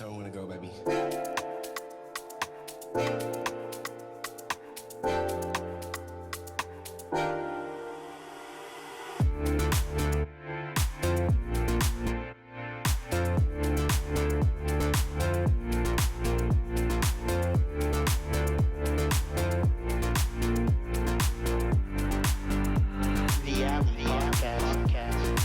Tell me when to go, baby. The Alley Podcast.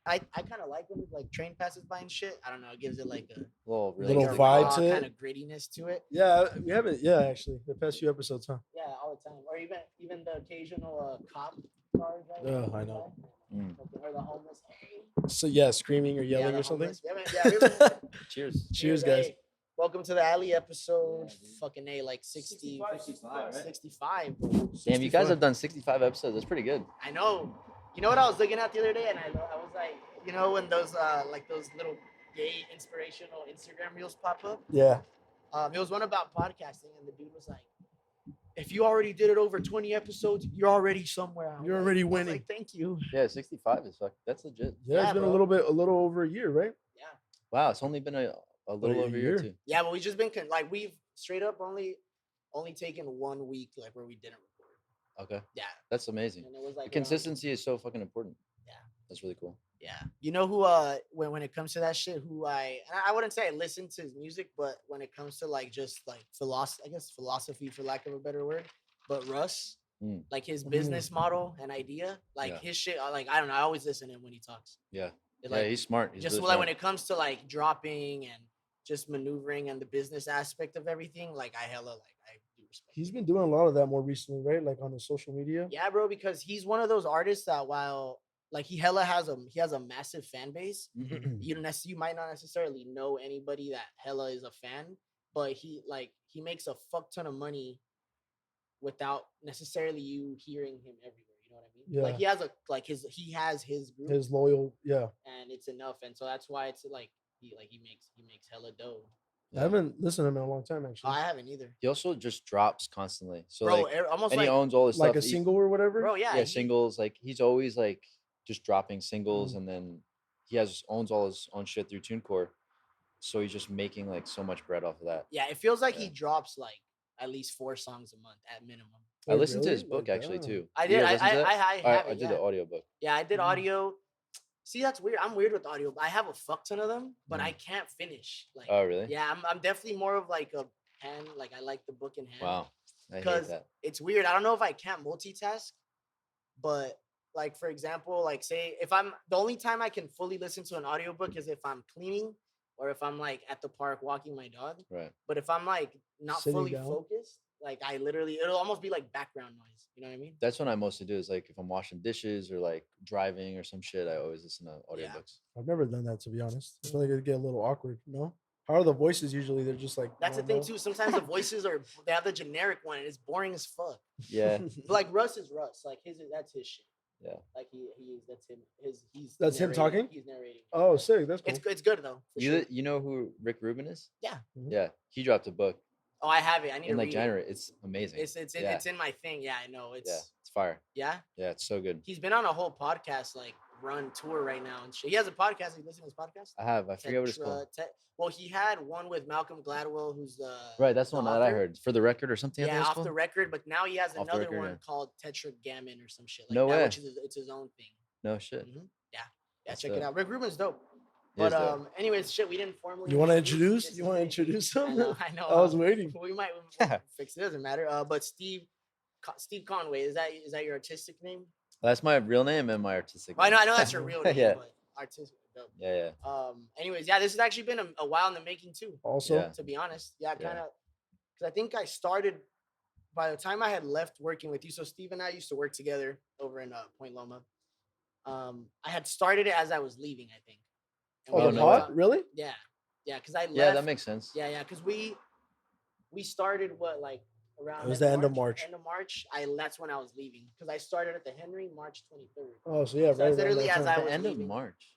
I kind of like when like train passes by and shit. I don't know. It gives it like a Little like a vibe raw to it. kind of grittiness to it. Yeah, we haven't. Yeah, actually, the past few episodes, huh? Yeah, all the time. Or even the occasional cop cars. Right? Oh, I know. Or the homeless. Hey. So yeah, screaming or Yeah, yelling the or something. homeless. Yeah, Cheers. Cheers, guys. Hey, welcome to the Alley episode. Fucking A, like 60, 65. Damn, you guys have done 65 episodes. That's pretty good. I know. You know what I was looking at the other day, and I was like, you know, when those like those little gay inspirational Instagram reels pop up. Yeah. It was one about podcasting, and the dude was like, "If you already did it over 20 episodes, you're already somewhere." You're already I was winning. like, thank you. Yeah, 65 is that's legit. Yeah, it's Yeah, been bro. a little over a year, right? Yeah. Wow, it's only been a little a over a year. year too. Yeah, but we just been like we've straight up only taken 1 week like where we didn't record. Okay, Yeah, that's amazing. and it was like The consistency is so fucking important. Yeah. That's really cool. Yeah, you know who when it comes to that shit, who and I wouldn't say I listen to his music, but when it comes to like just like philosophy for lack of a better word, but Russ, like his business model and idea, like Yeah. his shit, like I don't know, I always listen to him when he talks. Yeah. It, Yeah, like, he's smart. He's just really like smart. when it comes to like dropping and just maneuvering and the business aspect of everything, like I hella like I do respect. He's been doing a lot of that more recently, right? Like on the social media. Yeah, bro, because he's one of those artists that while like he has a massive fan base. You might not necessarily know anybody that hella is a fan, but he makes a fuck ton of money without necessarily you hearing him everywhere. You know what I mean? Yeah. Like he has his group His loyal, yeah. and it's enough, and so that's why it's like he makes hella dough. I haven't listened to him in a long time, actually. I haven't either, He also just drops constantly. So bro. like, Almost and like he owns all his Like stuff. a single or whatever. bro, yeah, Yeah, singles. Like he's always like just dropping singles, and then he owns all his own shit through TuneCore. So he's just making like so much bread off of that. Yeah, it feels like he Yeah. drops like at least 4 songs a month at minimum. I listened to really? his book Like, actually damn. too. I You did. guys listen to that? I have I it, did yeah. the audiobook. Yeah, I did Mhm. audio. See, that's weird. I'm weird with audio. I have a fuck ton of them, but I can't finish. Like, Oh really? yeah, I'm definitely more of like a hand. Like, I like the book in hand. Wow. I hate Because that. it's weird. I don't know if I can't multitask, but like for example, like say if I'm the only time I can fully listen to an audiobook is if I'm cleaning or if I'm like at the park walking my dog. Right. But if I'm like not Sitting fully down. focused, like it'll almost be like background noise. You know what I mean? That's what I mostly do is like if I'm washing dishes or like driving or some shit, I always listen to audiobooks. I've never done that, to be honest. I feel like it'd get a little awkward. No. How are the voices usually? They're just like. That's the thing normal? too. Sometimes the voices they have the generic one and it's boring as fuck. Yeah. But like Russ is Russ. Like that's his shit. Yeah. Like that's him. He's That's him narrating- talking? He's narrating. Oh, sick. That's cool. It's good though. For sure. You know who Rick Rubin is? Yeah. Yeah. He dropped a book Oh, I have it. I need in to like read January. It's amazing. it. It's in my thing. Yeah, I know. Yeah. It's fire. Yeah. Yeah, it's so good. He's been on a whole podcast like run tour right now and shit. He has a podcast. You listen to his podcast? I have. I forget what it's called. Well, he had one with Malcolm Gladwell, who's the Right, that's the one that I author. heard. For the record or something. I think Yeah, it's off the called? record. But now he has Off the another record, one yeah. called Tetragammon or some shit like No that, way. which is it's his own thing. No shit. Mhm. Yeah, That's check dope. it out. Rick Rubin's dope. He is But dope. anyways, shit, we didn't formally. You want to introduce introduce? this You want to thing. introduce I him? know. I know. I was waiting. We might fix it. Doesn't matter. But Steve Conway, is that your artistic name? That's my real name and my artistic Well, name. I know that's your real name, Yeah. but artistic. Dope. Yeah, yeah. Anyways, yeah, this has actually been a while in the making too. Also, Yeah. To be honest, yeah, Yeah. kind of, because I think I started by the time I had left working with you. So Steve and I used to work together over in Point Loma. I had started it as I was leaving, I think. And oh, we the were no pot? on- Really? Yeah, yeah, because I left. Yeah, that makes sense. Yeah, because we started like around. It was the end of March. End of March. That's when I was leaving because I started at the Henry March 23rd Oh, so yeah, So right. it's around literally that as time. I The was end of leaving. March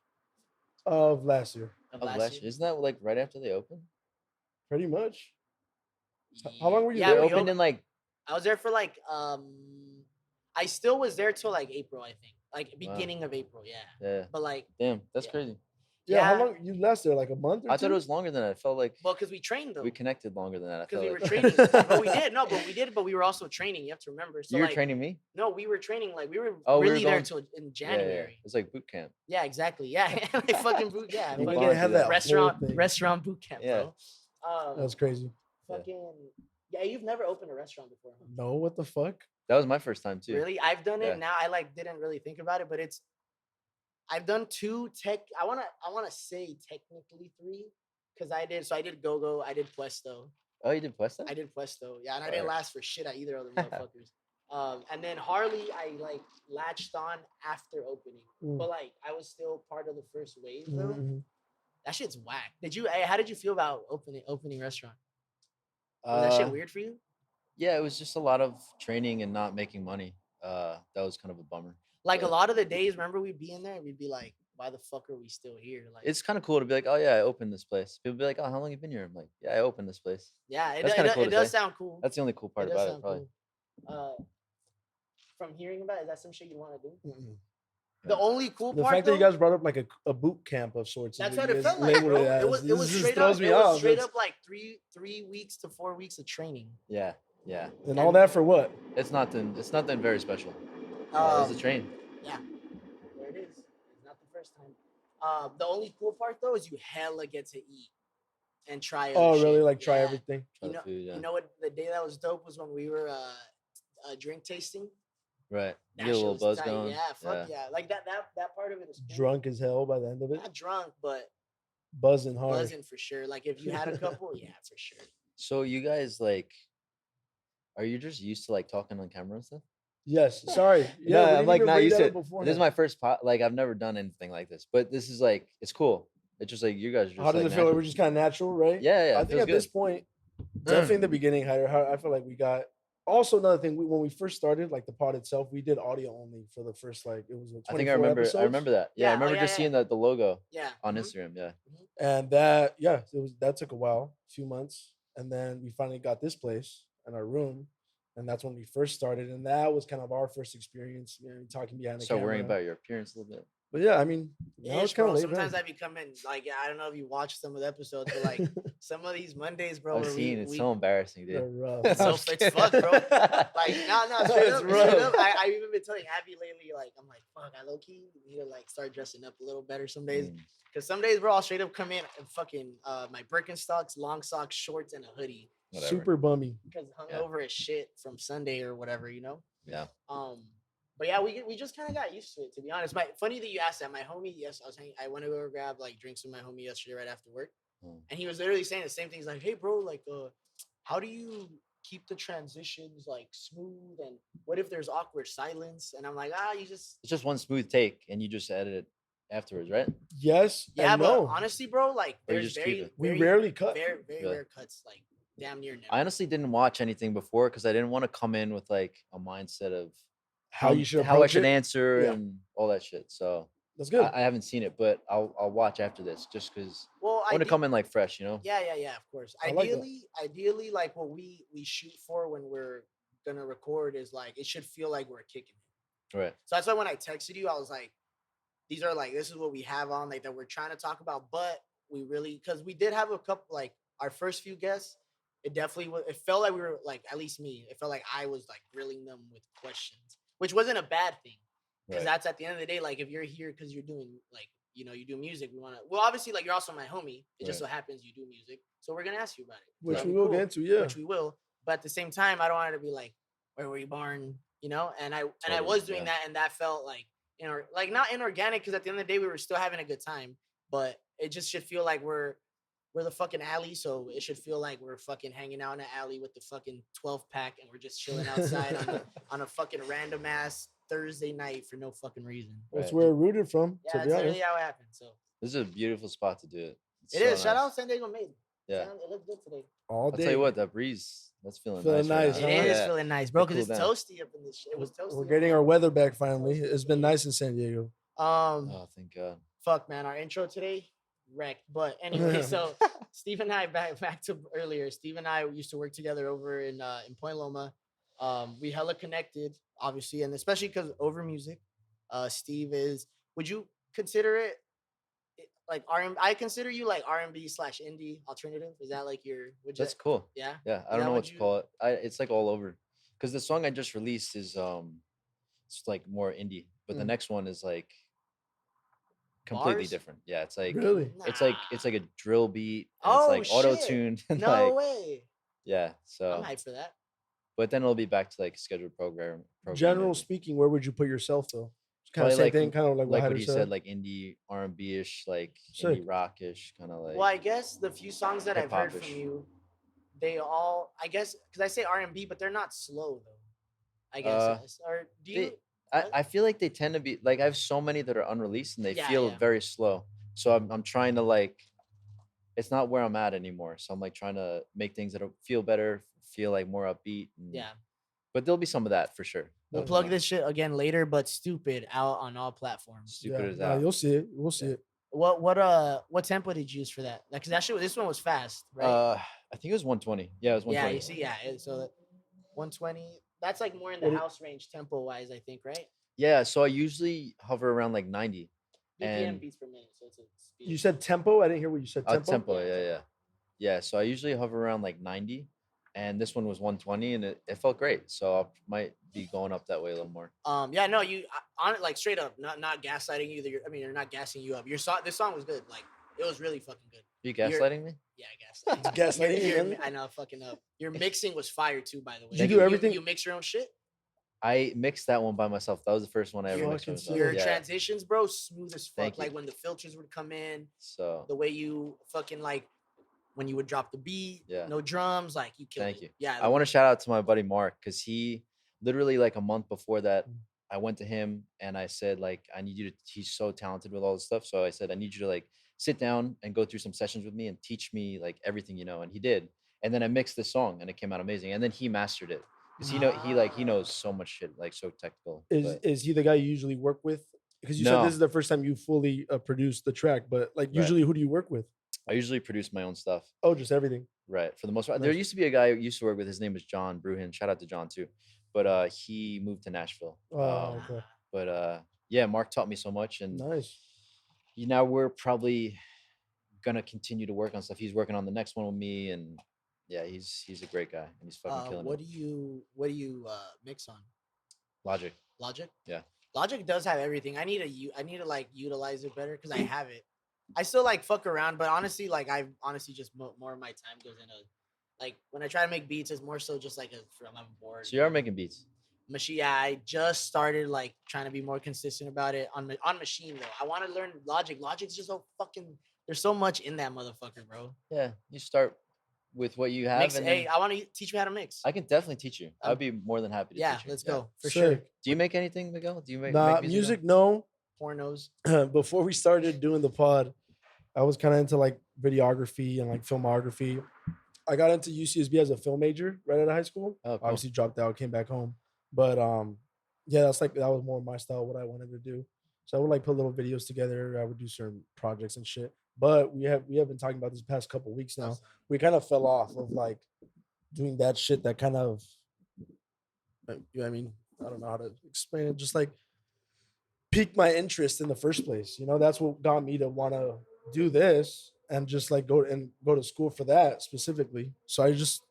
Of last year, of of last year. Isn't that like right after they opened? pretty much. How long were you Yeah, They there? we opened in like I was there for like I still was there till like April, I think. like beginning of April. Yeah, Yeah. but like Damn, that's Yeah. crazy. Yeah, how Yeah. long you last there? Like a month or I two? thought it was longer than that. I felt like well, because we trained though. we connected longer than that. I Because felt we were like. training, but we did but we were also training. You have to remember. So You were like, training me? no, we were training. Like we were Oh, we were really there going- till in Yeah, January. It's like boot camp. Yeah, exactly. Yeah, like fucking boot. Yeah, You We fucking bond didn't have through that that. restaurant whole thing. restaurant boot camp, Yeah. bro. That's crazy. Yeah. Fucking yeah, you've never opened a restaurant before, huh? No, what the fuck? That was my first time too. Really? I've done it Yeah. now. I like didn't really think about it, but I've done two tech. I wanna say technically three, because I did Go-Go, I did Puesto. Oh, you did Puesta? I did Puesto, yeah, and I didn't Alright. last for shit at either of the motherfuckers. And then Harley, I like latched on after opening, Mm. but like I was still part of the first wave, bro. Mhm. That shit's whack. How did you feel about opening restaurant? Was that shit weird for you? Yeah, it was just a lot of training and not making money. That was kind of a bummer. Like a but- lot of the days, remember we'd be in there and we'd be like, why the fuck are we still here? Like It's kind of cool to be like, oh yeah, I opened this place. People be like, oh, how long you been here? I'm like, yeah, I opened this place. yeah, That's kinda cool it to does say. sound cool. That's the only cool part does about it, sound probably. cool. From hearing about it, is that some shit you want to do? Mm-mm. The only cool The part fact that you though, guys brought up like a boot camp of sorts. is that's what what you it guys felt like, labeled bro. as. It was This just straight throws up. me It was off. straight It's- up like three weeks to 4 weeks of training. Yeah, yeah. And all that for what? It's nothing very special. It Um, was a train. Yeah, there it is. It's not the first time. The only cool part though is you hella get to eat and try. Oh, other really? shit. Like try Yeah. everything? Try You the know, food, yeah. you know what? The day that was dope was when we were drink tasting. Right. That You get a shit little was buzz tight. going. Yeah, fuck yeah. Like that part of it is cool. Drunk as hell by the end of it. Not drunk, but Buzzing hard. buzzing for sure. Like if you had a couple, yeah, for sure. So you guys like, are you just used to like talking on camera and stuff? Yes. Sorry. Yeah, we I'm didn't like even not bring used that to up it. This is my first like I've never done anything like this, but this is like it's cool. It's just like you guys are just How does like, it feel? We're natural. just kind of natural, right? Yeah, yeah. I it think feels at good. this point, definitely in the beginning, I feel like we got. Also, another thing, when we first started, like the pod itself, we did audio only for the first like it was. I think I remember. I remember that. Yeah, Yeah, I oh, remember yeah, just yeah. seeing the logo Yeah. on mhm. Instagram. Yeah. and that took a while, a few months, and then we finally got this place and our room, and that's when we first started, and that was kind of our first experience, talking behind the Start camera. worrying about your appearance a little bit. But yeah, I mean, now it's Ish, kind bro. of late. Sometimes I be coming like I don't know if you watch some of the episodes, but like some of these Mondays, bro. I've where seen it's so embarrassing, They're dude. rough. It's so it's fuck, bro. Like no, straight It's up, rough. straight up. I've even been telling Abby lately, like I'm like, fuck, I low key need to like start dressing up a little better some days. Mm. Cause some days, bro, I'll straight up come in and fucking my Birkenstocks, long socks, shorts, and a hoodie. Whatever. Super bummy. Because Yeah. hungover as shit from Sunday or whatever, you know. Yeah. But yeah, we just kind of got used to it, to be honest. Funny that you asked that. My homie, yes, I went to go grab like drinks with my homie yesterday right after work, Mm. and he was literally saying the same thing. He's like, "Hey, bro, like, how do you keep the transitions like smooth? And what if there's awkward silence?" And I'm like, you just It's just one smooth take, and you just edit it afterwards, right? Yes. yeah. and But no. honestly, bro, like, Or you there's just keep very it? We very, rarely cut. very Really? rare cuts, like damn near never. I honestly didn't watch anything before because I didn't want to come in with like a mindset of how you should how I approach should it. answer Yeah. and all that shit. So That's good. I haven't seen it, but I'll watch after this just because Well, I want to come in like fresh, you know? Yeah, of course. I like that. Ideally, like what we shoot for when we're gonna record is like it should feel like we're kicking it. Right. So that's why when I texted you, I was like, this is what we have on, like that we're trying to talk about, but we really because we did have a couple like our first few guests, it definitely was it felt like we were like, at least me, it felt like I was like grilling them with questions, which wasn't a bad thing. Because Right. that's at the end of the day, like if you're here because you're doing like, you do music, well, obviously, like you're also my homie. It just so Right. happens you do music. So we're gonna ask you about it. Which That'd we be will cool, get into, yeah. Which we will. But at the same time, I don't want it to be like, where were you born? And I Totally, was doing yeah. that, and that felt like, like not inorganic, because at the end of the day we were still having a good time. But it just should feel like we're the fucking alley, so it should feel like we're fucking hanging out in the alley with the fucking 12-pack, and we're just chilling outside on a fucking random ass Thursday night for no fucking reason. That's Right. where it rooted from. Yeah, to that's be honest. literally how it happened. So This is a beautiful spot to do it. It's it so is. Shout nice. out San Diego Made. Yeah. It looks good today. All I'll day. tell you what, that breeze, that's feeling Feeling nice. nice, right It now. is Yeah. feeling nice, bro, because cool it's down. toasty up in this shit. It was toasty. We're up getting there. our weather back finally. It's been nice in San Diego. Oh, thank God. Fuck, man, our intro today wrecked. But anyway, so Steve and I back to earlier. Steve and I used to work together over in Point Loma. We hella connected, obviously, and especially because over music. Steve is. Would you consider it like R? I consider you like R&B slash indie alternative. Is that like your? Would you? That's cool. Yeah. Yeah, I Is don't that know what what to you- call it. It's like all over, because the song I just released is it's like more indie, but the Mm. next one is like completely Bars? different. Yeah, it's like Really? it's like a drill beat. And Oh, it's like auto shit. tuned and No like way. yeah. I'm So, hyped for that. but then it'll be back to like scheduled program. General speaking, where would you put yourself though? Kind Probably of same like thing, kind of like what what Hyder he said, like indie R&B ish, like Sick. indie rock ish, kind of like. Well, I guess the few songs that I've heard from hip-hop-ish. you, they all, I guess, because I say R&B, but they're not slow though. I guess. Uh, Yes. Or do they- you? I feel like they tend to be like, I have so many that are unreleased and they Yeah, feel yeah. very slow. So I'm trying to like, it's not where I'm at anymore. So I'm like trying to make things that feel better, feel like more upbeat. And, Yeah. But there'll be some of that for sure. We'll That'll plug come out. this shit again later, but stupid out on all platforms. Stupid as nah, out. you'll see it. We'll see Yeah. it. What tempo did you use for that? Because that shit, this one was fast, right? I think it was 120. Yeah, it was Yeah, 120. you see, yeah. So 120. That's like more in the What it- house range tempo wise, I think, right? Yeah, so I usually hover around like 90. BPM And beats per minute, so it's a speed. You said tempo. I didn't hear what you said. Tempo. tempo, Yeah, yeah, tempo. yeah. Yeah, so I usually hover around like 90. And this one was 120 and it felt great. So I might be going up that way a little more. Yeah, no, you on it like straight up, not gaslighting you. That you're not gassing you up. This song was good. Like it was really fucking good. You gaslighting me? Yeah, I guess. Gaslighting you, man? I know, fucking up. Your mixing was fire too, by the way. Did you do everything? You mix your own shit. I mixed that one by myself. That was the first one I ever Fucking mixed by myself. sick. Your Yeah. transitions, bro, smooth as fuck. Thank you. Like when the filters would come in, So the way you fucking like when you would drop the beat, Yeah. no drums, like you killed Thank it. you. Yeah, I want to shout out to my buddy Mark because he literally like a month before that, I went to him and I said like I need you to. He's so talented with all this stuff, so I said I need you to like sit down and go through some sessions with me and teach me like everything you know, and he did. And then I mixed this song and it came out amazing. And then he mastered it because he knows so much shit, like so technical. but- Is he the guy you usually work with? Because you said No. this is the first time you fully produced the track, but like usually who do you work with? I usually produce my own stuff. Oh, just everything. Right. For the most part. There Nice. used to be a guy I used to work with. His name was John Bruhin. Shout out to John too. But he moved to Nashville. Oh, okay. But yeah, Mark taught me so much. And Nice. now we're probably gonna continue to work on stuff. He's working on the next one with me. And yeah, he's a great guy and he's fucking killing what it. do you mix on? Logic. Logic? Yeah. Logic does have everything. I need to like utilize it better because I have it. I still like fuck around, but honestly, like I've honestly just more of my time goes into like when I try to make beats, it's more so just like I'm bored. So you are making beats. Machine. Yeah, I just started like trying to be more consistent about it on Machine though. I want to learn Logic. Logic's just so fucking. There's so much in that motherfucker, bro. Yeah. You start with what you have. Mix. And Hey, then I want to teach me how to mix. I can definitely teach you. I'd be more than happy to Yeah, teach you. let's Yeah. go for sure. Sick. Do you make anything, Miguel? Do you make, Nah, make music, no. Pornos. Before we started doing the pod, I was kind of into like videography and like filmography. I got into UCSB as a film major right out of high school. Oh, cool. Obviously dropped out, came back home. But yeah, that was more my style, what I wanted to do. So I would like put little videos together. I would do certain projects and shit. But we have been talking about this past couple weeks now. We kind of fell off of like doing that shit that kind of, I mean, I don't know how to explain it. Just like piqued my interest in the first place. You know, that's what got me to want to do this and just like go to school for that specifically. So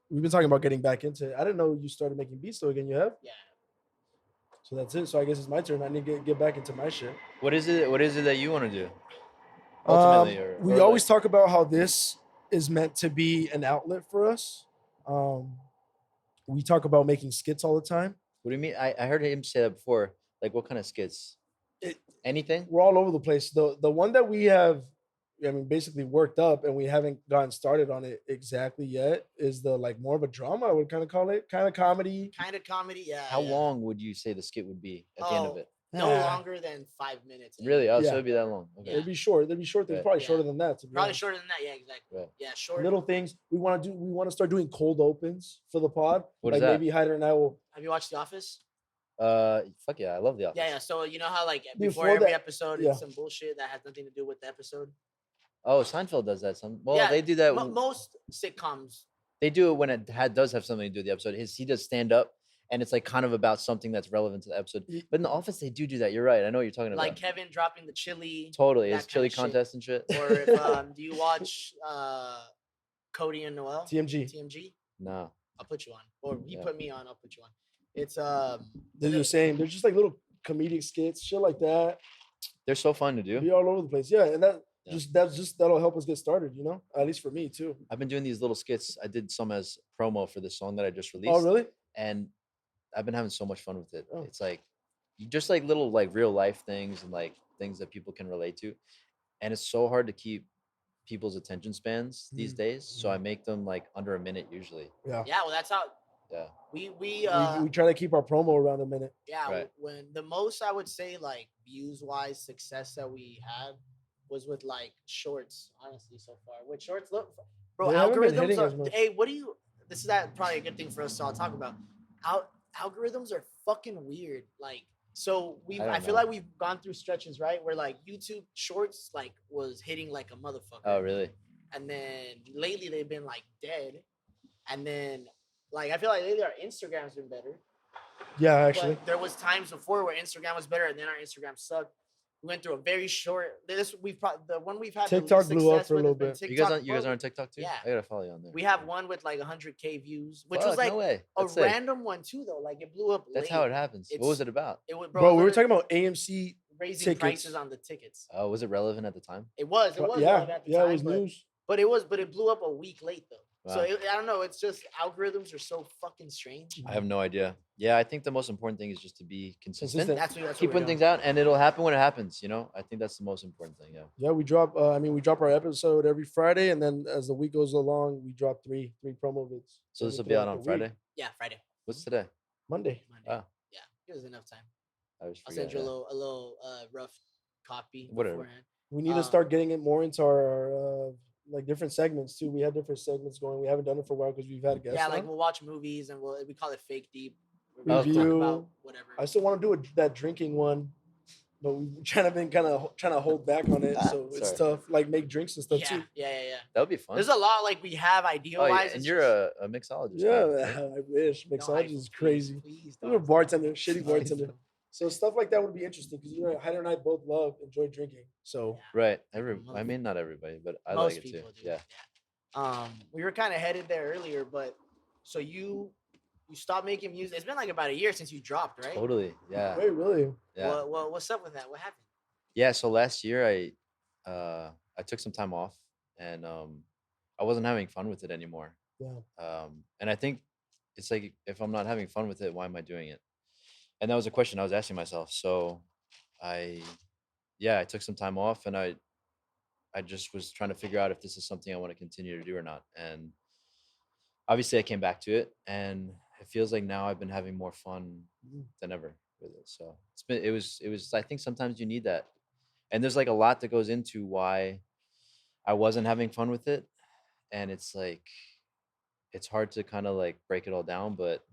we've been talking about getting back into it. I didn't know you started making beats though again. You have? Yeah. So that's it. So I guess it's my turn. I need to get back into my shit. What is it that you want to do? Ultimately, We or always like- talk about how this is meant to be an outlet for us. We talk about making skits all the time. What do you mean? I heard him say that before. Like, what kind of skits? Anything? We're all over the place. The one that we have, I mean, basically worked up and we haven't gotten started on it exactly yet is the like more of a drama, I would kind of call it, kind of comedy. Kind of comedy. Yeah. How yeah. long would you say the skit would be at the end of Oh, it? No Yeah. longer than 5 minutes. Really? Oh, Yeah. so it'd be that long. Okay. It'd be short. They'd be short things, Right. probably Yeah. shorter than that. To be Probably honest. shorter than that. Yeah, exactly. Right. Yeah, short. Little things we want to do. We want to start doing cold opens for the pod. What like is that? maybe Hyder and I will. Have you watched The Office? Fuck yeah, I love The Office. Yeah, yeah. So you know how like before Before every that- episode, yeah. it's some bullshit that has nothing to do with the episode. Oh, Seinfeld does that. Well, Yeah, they do that. Most sitcoms. They do it when it does have something to do with the episode. He does stand up, and it's like kind of about something that's relevant to the episode. But in The Office, they do that. You're right. I know what you're talking Like about. Kevin dropping the chili. Totally, that it's kinda chili shit. contest and shit. Or if do you watch Cody and Noel? TMG. TMG? No, I'll put you on. Or he Yeah. put me on, I'll put you on. It's They're the same. They're just like little comedic skits, shit like that. they're so fun to do. Be all over the place. Yeah, and Yeah. that'll help us get started. You know, at least for me too. I've been doing these little skits. I did some as promo for the song that I just released. Oh, really? And I've been having so much fun with it. Oh. It's like you just like little like real life things and like things that people can relate to. And it's so hard to keep people's attention spans these days. So I make them like under a minute usually. Yeah. Yeah, well that's how Yeah. we We try to keep our promo around a minute. yeah, Right. when the most I would say like views wise success that we had was with like shorts, honestly, so far. With shorts, look, bro, They haven't been algorithms hitting are. as much. Hey, what do you? This is that probably a good thing for us to all talk about. Algorithms are fucking weird. Like, so I I don't feel know. like we've gone through stretches, right, where like YouTube Shorts like was hitting like a motherfucker. Oh, really? And then lately they've been like dead. And then like I feel like lately our Instagram's been better. Yeah, actually. But there was times before where Instagram was better, and then our Instagram sucked. We went through a very short. The one we've had the TikTok least blew up success for a with little has been bit. You guys TikTok, on you guys bro. are on TikTok too? Yeah. I gotta follow you on there. We have one with like 100K views, which Fuck, was like no way. a That's sick. random one too, though. Like it blew up. That's late. how it happens. What was It's- it about? It was, Bro, we were literally talking about AMC. raising tickets. prices on the tickets. Oh, was it relevant at the time? It was. It was. Yeah, relevant at the yeah, time, it was but, news. But it blew up a week late though. So Wow. I don't know. It's just algorithms are so fucking strange. I have no idea. Yeah, I think the most important thing is just to be consistent. Consistent. That's Keep what putting we're things doing. out, and it'll happen when it happens. You know, I think that's the most important thing. Yeah. Yeah, we drop. We drop our episode every Friday, and then as the week goes along, we drop three promo vids. So this we will put be out out the on week. Friday. Yeah, Friday, What's today? Monday. Monday. Oh. Yeah, give us enough time. I was I'll send you forgetting. a little rough copy Whatever. beforehand. We need to Um, start getting it more into our like different segments too. We have different segments going. We haven't done it for a while because we've had guests. Yeah, like on. we'll watch movies and we call it fake deep. where we Review. talk about whatever. I still want to do that drinking one, but we've kind of hold back on it, so it's Sorry. tough. Like make drinks and stuff yeah, too. yeah. That would be fun. There's a lot like we have idea Oh, yeah, wise. and you're a mixologist. Yeah, man. I wish mixology is crazy. Please I'm a don't. bartender, shitty Please bartender. don't. So stuff like that would be interesting because Hyder and I both enjoy drinking. So Right. Motherfucker. I mean, not everybody, but I Most like it too. people do. Yeah. We were kind of headed there earlier, but so you stopped making music. It's been like about a year since you dropped, right? Totally. Yeah. wait, really? Yeah. What's up with that? What happened? Yeah. So last year I took some time off and I wasn't having fun with it anymore. Yeah. And I think it's like if I'm not having fun with it, why am I doing it? And that was a question I was asking myself. So I took some time off and I just was trying to figure out if this is something I want to continue to do or not. And obviously I came back to it and it feels like now I've been having more fun than ever with it. So it was I think sometimes you need that. And there's like a lot that goes into why I wasn't having fun with it. And it's like it's hard to kind of like break it all down, but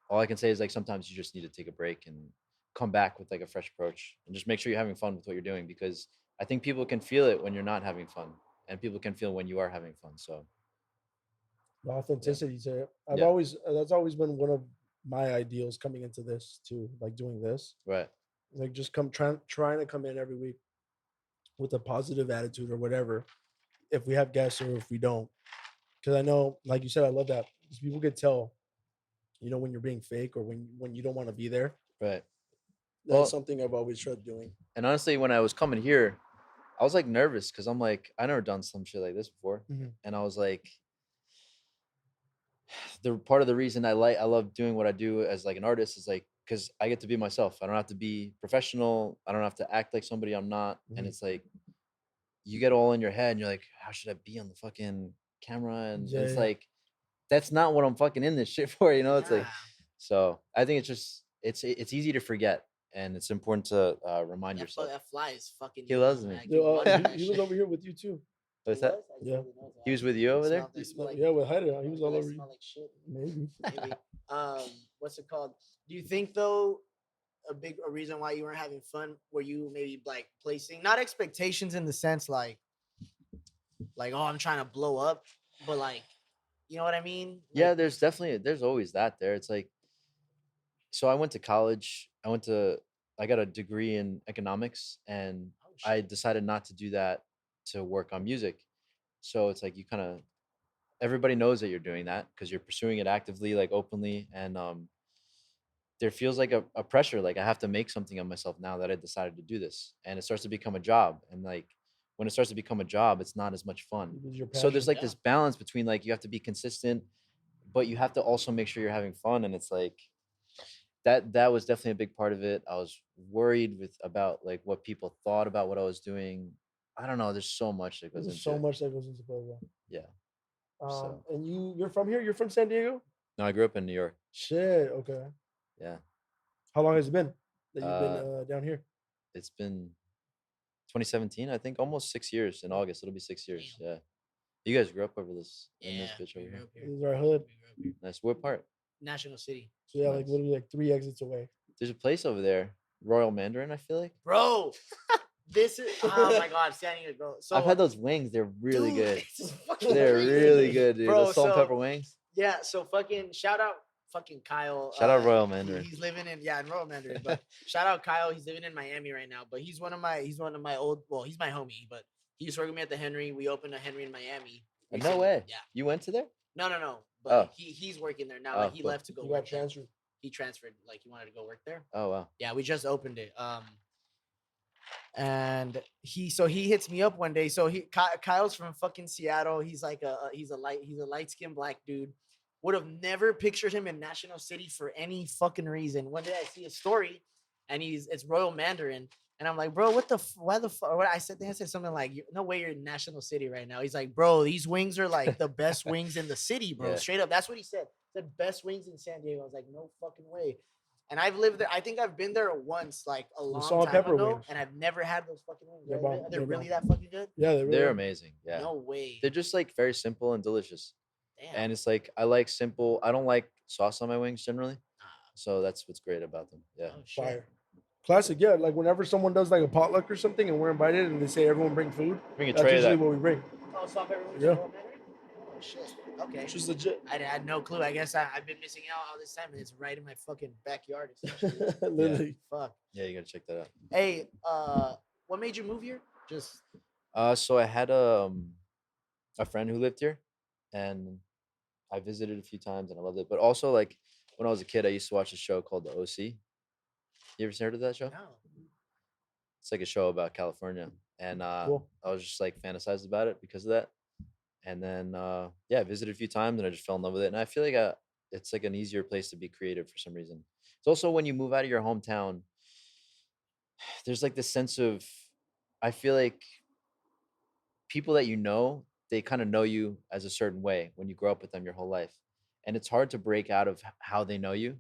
all I can say is like sometimes you just need to take a break and come back with like a fresh approach and just make sure you're having fun with what you're doing, because I think people can feel it when you're not having fun and people can feel when you are having fun. So The authenticity to it. Yeah. That's always been one of my ideals coming into this too, like doing this. right. Like just trying to come in every week with a positive attitude or whatever, if we have guests or if we don't. Because I know, like you said, I love that because people could tell, when you're being fake or when you don't want to be there. Right. That's Well- something I've always tried doing. And honestly, when I was coming here, I was like nervous because I'm like, I never done some shit like this before. Mhm. And I was like, the part of the reason I love doing what I do as like an artist is like, because I get to be myself. I don't have to be professional. I don't have to act like somebody I'm not. And Mhm. it's like, you get all in your head and you're like, how should I be on the fucking camera? And Yeah, it's yeah. like, that's not what I'm fucking in this shit for, It's like, Nah. so I think it's just, it's easy to forget. And it's important to remind yourself. That fly is fucking. He loves me. I Yeah, keep watching that he was shit. over here with you too. What's that? Yeah. He was with you over there? They smell like- Yeah, with Hyder, he was all they over you. smell like shit. Maybe. Maybe. What's it called? Do you think though a reason why you weren't having fun were you maybe like placing not expectations in the sense like oh I'm trying to blow up, but like you know what I mean? Yeah, Like, there's always that there. It's like So I went to college. I got a degree in economics, and Oh, I shit. decided not to do that to work on music. So it's like you kind of everybody knows that you're doing that because you're pursuing it actively, like openly, and there feels like a pressure, like I have to make something of myself now that I decided to do this, and it starts to become a job, and like when it starts to become a job, it's not as much fun. It was your So there's passion. like Yeah. this balance between like you have to be consistent, but you have to also make sure you're having fun, and it's like that was definitely a big part of it. I was worried with about like what people thought about what I was doing. I don't know. There's so much that goes There's into so it. much that goes into Puebla. Yeah. So And you're from here? You're from San Diego? no, I grew up in New York. Shit. Okay. Yeah. How long has it been that you've been Uh, down here? it's been 2017, I think, almost 6 years. In August, it'll be 6 years. Damn. Yeah. You guys grew up over this in this Yeah, bitch we over grew here. up here. This is our hood. We grew up here. Nice. What part? National City. So yeah, like Nice. literally like 3 exits away. There's a place over there, Royal Mandarin. I feel like Bro, this is oh my god, San Diego. So I've had those wings. They're really dude, good. it's fucking They're crazy. really good, dude. Bro, Those salt and so- pepper wings. Yeah, so fucking shout out fucking Kyle. Shout out Royal he- Mandarin. He's living in in Royal Mandarin, but shout out Kyle. He's living in Miami right now, but he's one of my old. Well, he's my homie, but he used to work with me at the Henry. We opened a Henry in Miami. No recently. way. Yeah. You went to there? No. But Oh. he's working there now. Oh, Like he cool. left to go You work got there. transferred. He transferred. Like he wanted to go work there. Oh wow. Yeah, we just opened it. And he hits me up one day. So Kyle's from fucking Seattle. He's like he's a light skinned black dude. Would have never pictured him in National City for any fucking reason. One day I see a story, and it's Royal Mandarin, and I'm like, bro, what the why the fuck? I said something like, no way you're in National City right now. He's like, bro, these wings are like the best wings in the city, bro. Yeah. Straight up, that's what he said. The best wings in San Diego. I was like, no fucking way. And I've lived there. I think I've been there once, like a long salt and time pepper ago, wings. and I've never had those fucking wings. They're Are bomb. they They're really bomb. that fucking good? Yeah, they They're really amazing. Yeah. No way. They're just like very simple and delicious. Damn. And it's like I like simple. I don't like sauce on my wings generally. Ah, So that's what's great about them. Yeah. oh, shit. fire. Classic, yeah. Like whenever someone does like a potluck or something and we're invited and they say everyone bring food, Bring a that's tray of usually that. what we bring. Oh, salt and pepper wings. Yeah. Royal Mandarin? Oh shit. Okay. It's just legit. I had no clue. I guess I've been missing out all this time, and it's right in my fucking backyard. essentially. Literally. Fuck. Yeah, you gotta check that out. Hey, what made you move here? Just So I had a friend who lived here, and I visited a few times, and I loved it. But also, like when I was a kid, I used to watch a show called The O.C. You ever heard of that show? no. It's like a show about California, and Cool. I was just like fantasized about it because of that. And then yeah, I visited a few times, and I just fell in love with it. And I feel like it's like an easier place to be creative for some reason. It's also when you move out of your hometown, there's like this sense of, I feel like people that you know, they kind of know you as a certain way when you grow up with them your whole life. And it's hard to break out of how they know you.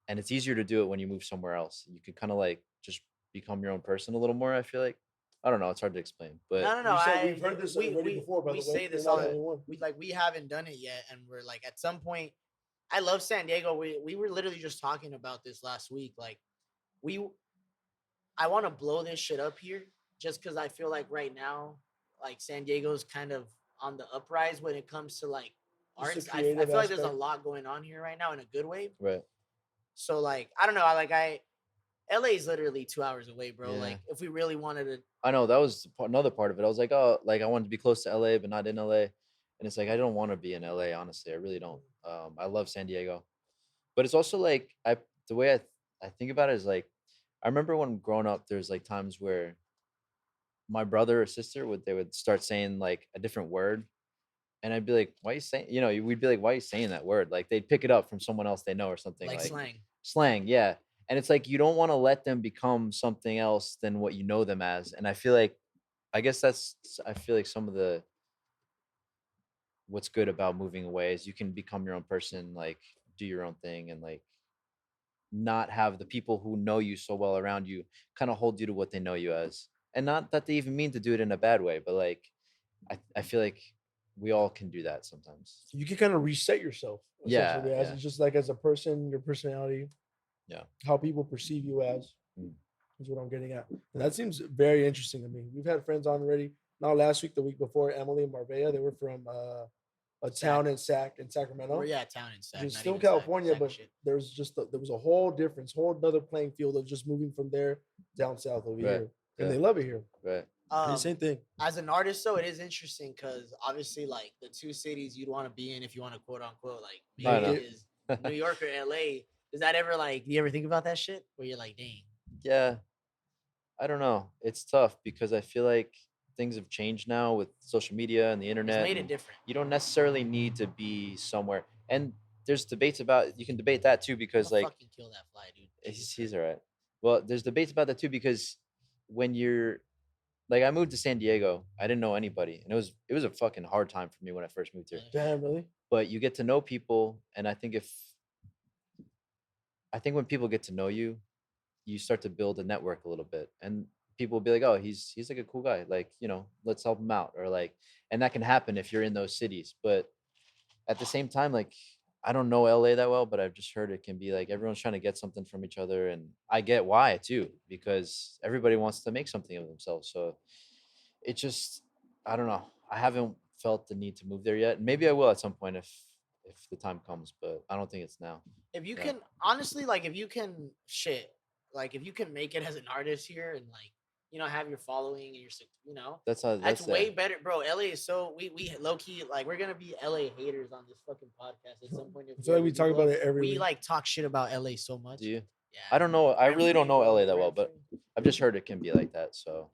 And it's easier to do it when you move somewhere else. You can kind of like just become your own person a little more, I feel like. I don't know, it's hard to explain. But No. You said we've heard this already before, by we the way. say You're this not all the the only one. we haven't done it yet, and we're like at some point. I love San Diego. We were literally just talking about this last week. Like I want to blow this shit up here just because I feel like right now, like San Diego's kind of on the uprise when it comes to like Just arts. the I feel creative like there's a aspect. lot going on here right now in a good way. right. So like I don't know. LA is literally 2 hours away, bro. Yeah. Like if we really wanted to, I know that was another part of it. I was like, oh, like I wanted to be close to LA, but not in LA. And it's like I don't want to be in LA, honestly. I really don't. I love San Diego, but it's also like the way I think about it is like I remember when growing up, there's like times where my brother or sister would start saying like a different word, and I'd be like, why are you saying? We'd be like, why are you saying that word? Like they'd pick it up from someone else they know or something like like slang. yeah. And it's like you don't want to let them become something else than what you know them as. And I feel like I feel like some of the what's good about moving away is you can become your own person, like do your own thing, and like not have the people who know you so well around you kind of hold you to what they know you as. And not that they even mean to do it in a bad way, but like I feel like we all can do that sometimes. You can kind of reset yourself. Yeah, essentially, as yeah. it's just like as a person, your personality. Yeah. How people perceive you as Mm. is what I'm getting at. And that seems very interesting to me. We've had friends on already. Not last week, the week before, Emily and Marbella. They were from a town in Sacramento. Or yeah, town and Sac. It's not still even Sac, California, Sac but shit. there was a whole difference, whole another playing field of just moving from there down south over Right. here, and Yeah. they love it here. Right. Same thing. As an artist, though, it is interesting because obviously, like the two cities you'd want to be in if you want to quote unquote like I make know. it is New York or LA. Does that ever like? Do you ever think about that shit where you're like, dang? Yeah. I don't know. It's tough because I feel like things have changed now with social media and the It's internet. made it and different. You don't necessarily need to be somewhere. And there's debates about, you can debate that too because I'ma like fucking kill that fly, dude. he's all right. Well, there's debates about that too because when you're like, I moved to San Diego, I didn't know anybody, and it was a fucking hard time for me when I first moved here. Damn, really? But you get to know people, and I think when people get to know you, you start to build a network a little bit, and people will be like, oh, he's like a cool guy, like, let's help him out, or like, and that can happen if you're in those cities. But at the same time, like, I don't know LA that well, but I've just heard it can be like everyone's trying to get something from each other, and I get why too, because everybody wants to make something of themselves. So it just, I don't know. I haven't felt the need to move there yet. Maybe I will at some point if the time comes, but I don't think it's now. If you Yeah. can honestly, like, if you can shit, like, if you can make it as an artist here and like, have your following and That's how that's that's way better, bro. LA is so we low key like we're gonna be LA haters on this fucking podcast at some point. If I feel like we ever talk do about go. it every We week. like talk shit about LA so much. Do you? Yeah. I don't know. I really don't know Rent-free, LA bro, that well, but rent-free. I've just heard it can be like that. So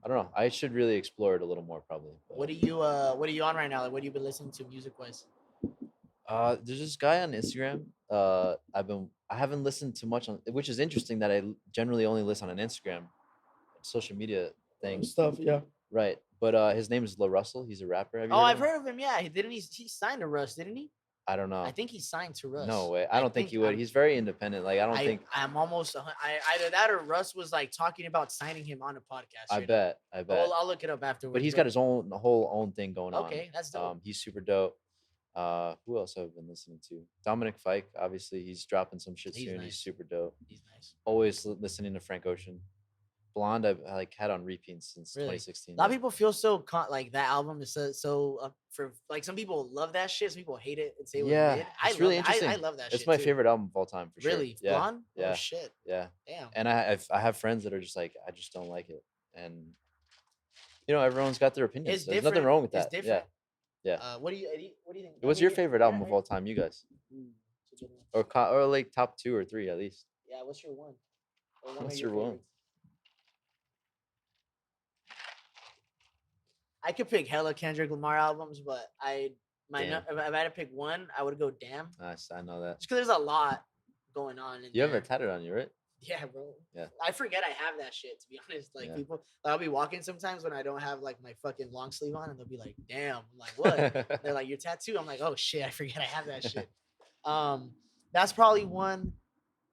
I don't know. I should really explore it a little more, probably. But, What are you on right now? Like, what have you been listening to music wise? there's this guy on Instagram. I haven't listened to much on, which is interesting that I generally only listen on Instagram, social media thing, Stuff, yeah. right? But his name is La Russell. He's a rapper. Have you Oh, heard I've of him? heard of him. Yeah, he signed to Russ, didn't he? I don't know. I think he signed to Russ. No way. I don't think he would. I'm- He's very independent. Like I don't think. I'm almost. Either that or Russ was like talking about signing him on a podcast. I straight up. bet. Well, I'll look it up afterwards. But he's got his whole own thing going on. Okay, that's dope. He's super dope. Who else have I been listening to? Dominic Fike, obviously, he's dropping some shit He's soon. nice. He's super dope. He's nice. Always listening to Frank Ocean. Blonde, I've like had on repeat since Really? 2016. A lot of people feel so like that album is so for like some people love that shit, some people hate it and say it was Yeah, mid. it's really love interesting. I love that shit. It's my too. favorite album of all time for sure. Really? Yeah, Blonde? yeah. Oh shit. yeah. Damn. And I have friends that are just like, I just don't like it, and everyone's got their opinions. It's There's different. nothing wrong with It's that. different. Yeah. What do you think? What's your favorite album of all time, you guys? It's a good one. Or like top 2 or 3 at least. Yeah, what's your one? Or one What's of your one? favorites? I could pick hella Kendrick Lamar albums, but if I had to pick one, I would go Damn. Nice, I know that. Just because there's a lot going on. You have it tatted on you, right? Yeah, bro. Yeah. I forget I have that shit, to be honest. Like Yeah. people, I'll be walking sometimes when I don't have like my fucking long sleeve on, and they'll be like, "Damn!" I'm like, "What?" They're like, "Your tattoo." I'm like, "Oh shit, I forget I have that shit." That's probably one.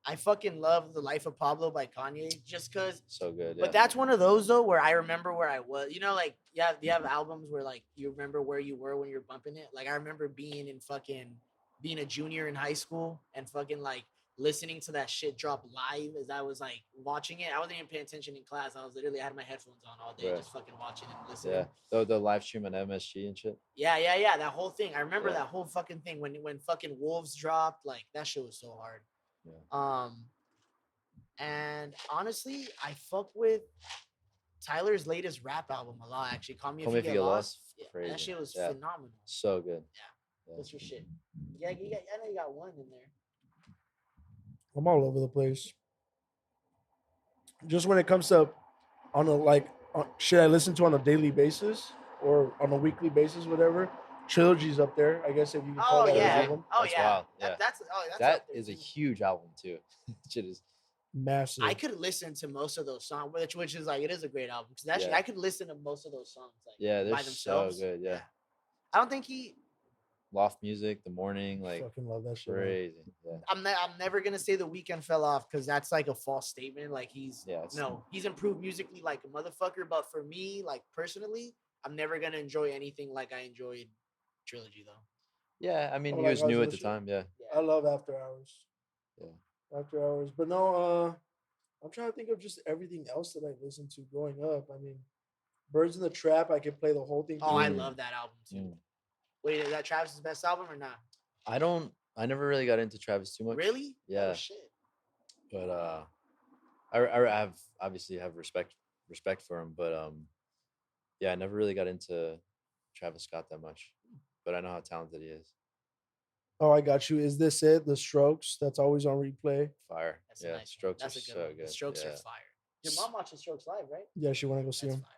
I fucking love The Life of Pablo by Kanye, just cause. So good. Yeah. But that's one of those though where I remember where I was. Like you have albums where like you remember where you were when you're bumping it. Like I remember being a junior in high school and fucking like listening to that shit drop live as I was like watching it. I wasn't even paying attention in class. I had my headphones on all day, Right. just fucking watching and listening. Yeah. The live stream on MSG and shit. Yeah. That whole thing. I remember Yeah. that whole fucking thing when fucking Wolves dropped. Like that shit was so hard. Yeah. And honestly, I fuck with Tyler's latest rap album a lot. Actually, Call Me If You Get Lost. Yeah, Crazy. that shit was Yeah. phenomenal. So good. Yeah. What's your shit? Yeah, I know you got one in there. I'm all over the place. Just when it comes to shit I listen to on a daily basis or on a weekly basis, whatever. Trilogy's up there, I guess if you can call Oh that an yeah. album. Oh That's yeah. wild. Yeah. That's That up there, is a too. huge album too. Shit is. Massive. I could listen to most of those songs, which is like it is a great album because actually Yeah. I could listen to most of those songs like Yeah, they're by so themselves. good. Yeah. I don't think Loft music, the morning, like fucking love that shit. man. crazy. Yeah. I'm never gonna say The Weeknd fell off because that's like a false statement. Like he's improved musically like a motherfucker, but for me, like personally, I'm never gonna enjoy anything like I enjoyed Trilogy though. Yeah, I mean, Oh, he like was new House at the of time. Yeah. I love After Hours. Yeah. After Hours. But no, I'm trying to think of just everything else that I listened to growing up. I mean, Birds in the Trap, I could play the whole thing. Oh, I through. love that album too. Wait, is that Travis's best album or not? I never really got into Travis too much. Really? Yeah. Oh, shit. But I have obviously have respect for him, but yeah, I never really got into Travis Scott that much. But I know how talented he is. Oh, I got you. Is this it? The Strokes. That's always on replay. Fire. That's a Yeah, nice one. Strokes That's are a good so one. good. The Strokes yeah. are fire. Your mom watches Strokes live, right? Yeah, she want to go see That's him. fire.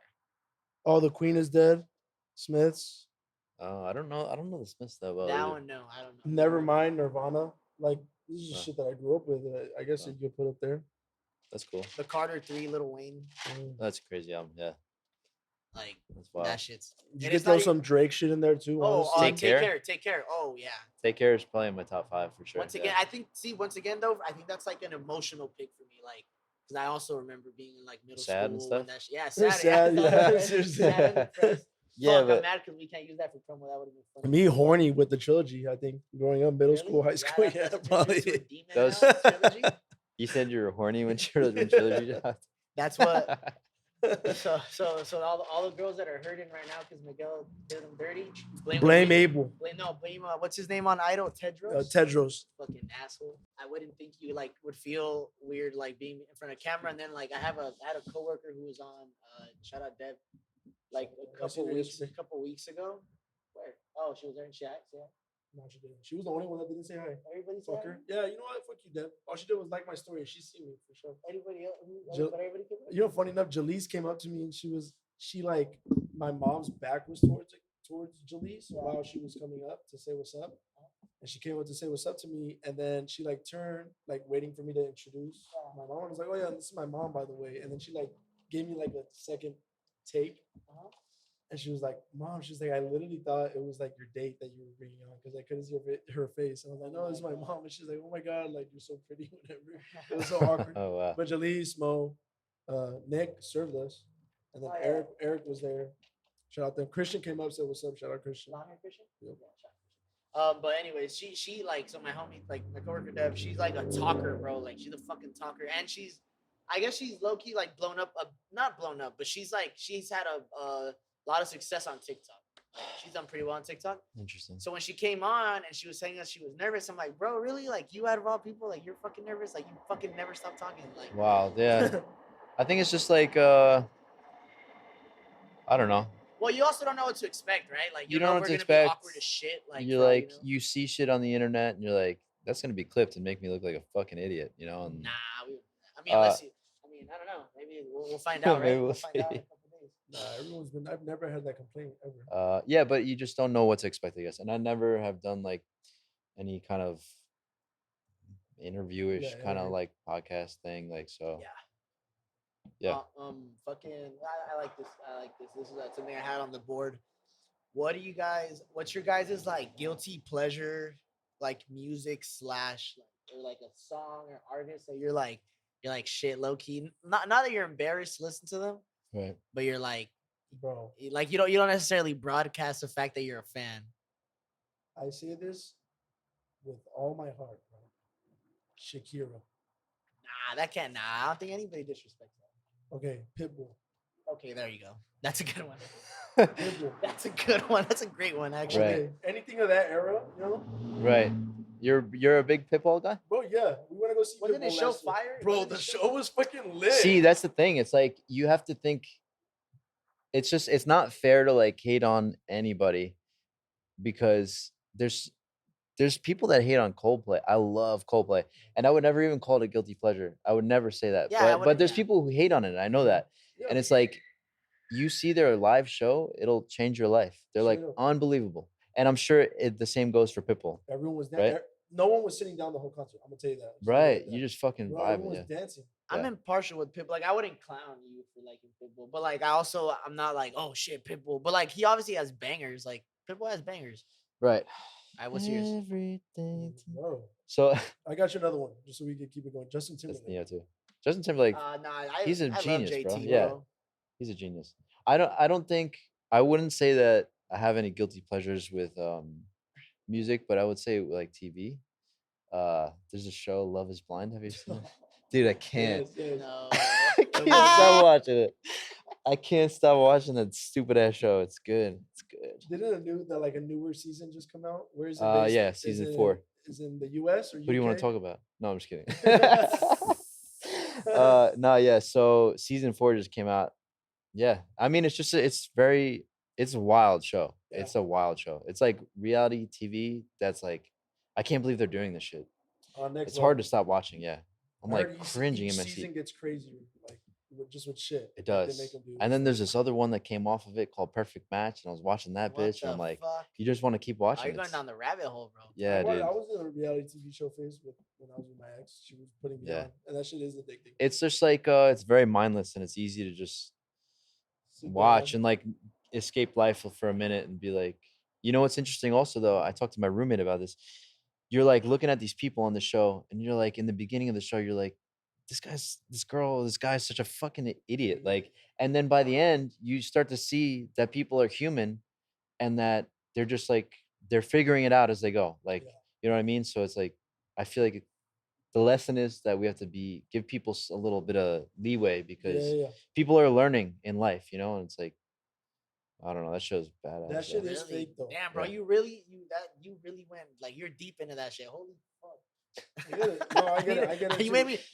Oh, the Queen is dead. Smiths. Oh, I don't know the Smiths that well. That either. one, no, I don't know. Never mind Nirvana. Like this is Huh. shit that I grew up with. I guess Huh. you could put up there. That's cool. The Carter 3, Lil Wayne, That's a crazy album. Yeah, like that's wild. that shit's. You and could it's throw not some Drake shit in there too. Oh, honestly. Take Care? Take care. Oh yeah. Take Care is probably in my top 5 for sure. Once again, I think. See, once again though, I think that's like an emotional pick for me. Like, because I also remember being in like middle Sad school and stuff? when that yeah, It's sad, yeah, seriously. Sad and depressed. Yeah, Fuck, but I'm mad because we can't use that for promo. That would have been funny. Me horny with the trilogy. I think growing up, middle school, high school. Yeah, that's probably. turned into a demon Those- now, trilogy. you said you were horny when trilogy dropped. That's what. So all the girls that are hurting right now because Miguel did them dirty. Blame Abel. Blame what's his name on Idol? Tedros. Tedros. Fucking asshole. I wouldn't think you like would feel weird like being in front of camera and then like I had a coworker who was on shout out Deb like I seen her yesterday. a couple weeks ago. Where? Oh, she was there in chat. Yeah. No, she didn't. She was the only one that didn't say hi. Everybody Fuck said her. Yeah, you know what? Fuck you, Deb. All she did was like my story. She seen me for sure. Anybody else? Jill- Everybody could. You know, funny enough, Jaleese came up to me and she like my mom's back was towards Jaleese while she was coming up to say what's up. And she came up to say what's up to me, and then she like turned, like waiting for me to introduce my mom. I was like, "Oh yeah, this is my mom, by the way." And then she like gave me like a second take, and she was like, "Mom," she's like, "I literally thought it was like your date that you were bringing on because I couldn't see her face." And I was like, "No, this is my mom." And she's like, "Oh my god, like you're so pretty, whatever." It was so awkward. Oh wow. But Jaleese, Mo, Nick served us, and then Oh, yeah. Eric was there. Shout out them. Christian came up, said what's up. Shout out Christian. Long hair Christian? Yep. Yeah, shout out Christian. But anyways, she like so my homie, like my coworker Dev, she's like a talker, bro. Like she's a fucking talker. And I guess she's low-key like blown up, not blown up, but she's had a lot of success on TikTok. Like, she's done pretty well on TikTok. Interesting. So when she came on and she was saying that she was nervous, I'm like, bro, really? Like you out of all people, like you're fucking nervous? Like you fucking never stop talking. Like Wow. Yeah. I think it's just like I don't know. well, you also don't know what to expect, right? Like You know don't know we're what to gonna be expect. awkward as shit. Like You're for all like know. you see shit on the internet and you're like, that's gonna be clipped and make me look like a fucking idiot, you know? And Nah, I mean, unless you. I mean, I don't know. Maybe we'll find out, right? Maybe we'll We'll find out in see. a couple days. Nah, I've never had that complaint ever. yeah, but you just don't know what to expect, I guess. And I never have done like any kind of interviewish Yeah, kind of interview. like podcast thing, like so. Yeah. Yeah. Fucking. I like this. I like this. This is something I had on the board. What's your guys' like guilty pleasure, like music slash or like a song or artist that you're like shit low key. Not that you're embarrassed to listen to them, Right. but you're like Bro, you don't necessarily broadcast the fact that you're a fan. I say this with all my heart, bro. Shakira. Nah, I don't think anybody disrespects that. Okay, Pitbull. Okay, there you go. That's a good one. Pitbull. That's a good one. That's a great one, actually. Right. Okay, anything of that era, you know? Right. You're a big Pitbull guy? Bro, yeah. We want to go see Wasn't Pitbull the show last year. fire? Bro, Wasn't the the show was fucking lit. See, that's the thing. It's like you have to think it's not fair to like hate on anybody because there's people that hate on Coldplay. I love Coldplay. And I would never even call it a guilty pleasure. I would never say that. Yeah, I but wouldn't, there's yeah. people who hate on it. I know that. Yeah. And it's like you see their live show, it'll change your life. They're like Straight up. unbelievable. And I'm sure the same goes for Pitbull. Everyone was Right? there. No one was sitting down the whole concert. I'm gonna tell you that. Straight Right. like that. You just fucking Bro, vibing. everyone Yeah. was dancing. I'm Yeah. impartial with Pitbull. Like I wouldn't clown you for liking Pitbull, but like I'm not like, oh shit, Pitbull. But like he obviously has bangers. Like Pitbull has bangers. Right. All right, what's yours? Everything. Bro, So I got you another one, just so we can keep it going. Justin that's Timberlake. Neo too. Justin Timberlake, he's a I love genius, bro. JT, Yeah. he's a genius. I don't think I wouldn't say that I have any guilty pleasures with music, but I would say like TV. There's a show, Love Is Blind. Have you seen it? Dude, I can't. Yes, yes. No. I can't stop watching it. I can't stop watching that stupid ass show. It's good. It's good. Didn't a newer season just come out? Where is it? Yeah, Is season it 4. Is in the U.S. or UK? Who do you want to talk about? No, I'm just kidding. No, yeah. So season 4 just came out. Yeah, I mean, it's just it's a wild show. Yeah. It's a wild show. It's like reality TV. That's like, I can't believe they're doing this shit. Next It's hard to level. stop watching. Yeah, I'm I like heard cringing each in my season seat. gets crazier, like with shit. It that they does. make 'em do. And then So- there's this other one that came off of it called Perfect Match, and I was watching that What bitch, and the I'm like, fuck? you just want to keep Oh, watching. you're going It's- down the rabbit hole, bro. yeah, I dude. was in a reality TV show phase when I was with my ex. She was putting me Yeah. on, and that shit is addicting. It's just like it's very mindless, and it's easy to just Super watch on. and like escape life for a minute and be like, you know what's interesting also though, I talked to my roommate about this. You're like looking at these people on the show, and you're like, in the beginning of the show, you're like, this guy's such a fucking idiot. Like, and then by the end, you start to see that people are human, and that they're just like, they're figuring it out as they go. Like, Yeah. you know what I mean? So it's like, I feel like the lesson is that we have to give people a little bit of leeway, because yeah. people are learning in life, you know, and it's like, I don't know, that show's badass. That shit yeah. is fake though. Damn, bro, Yeah. you really went like you're deep into that shit. Holy fuck. I get it. No, I get it. I get it. You too.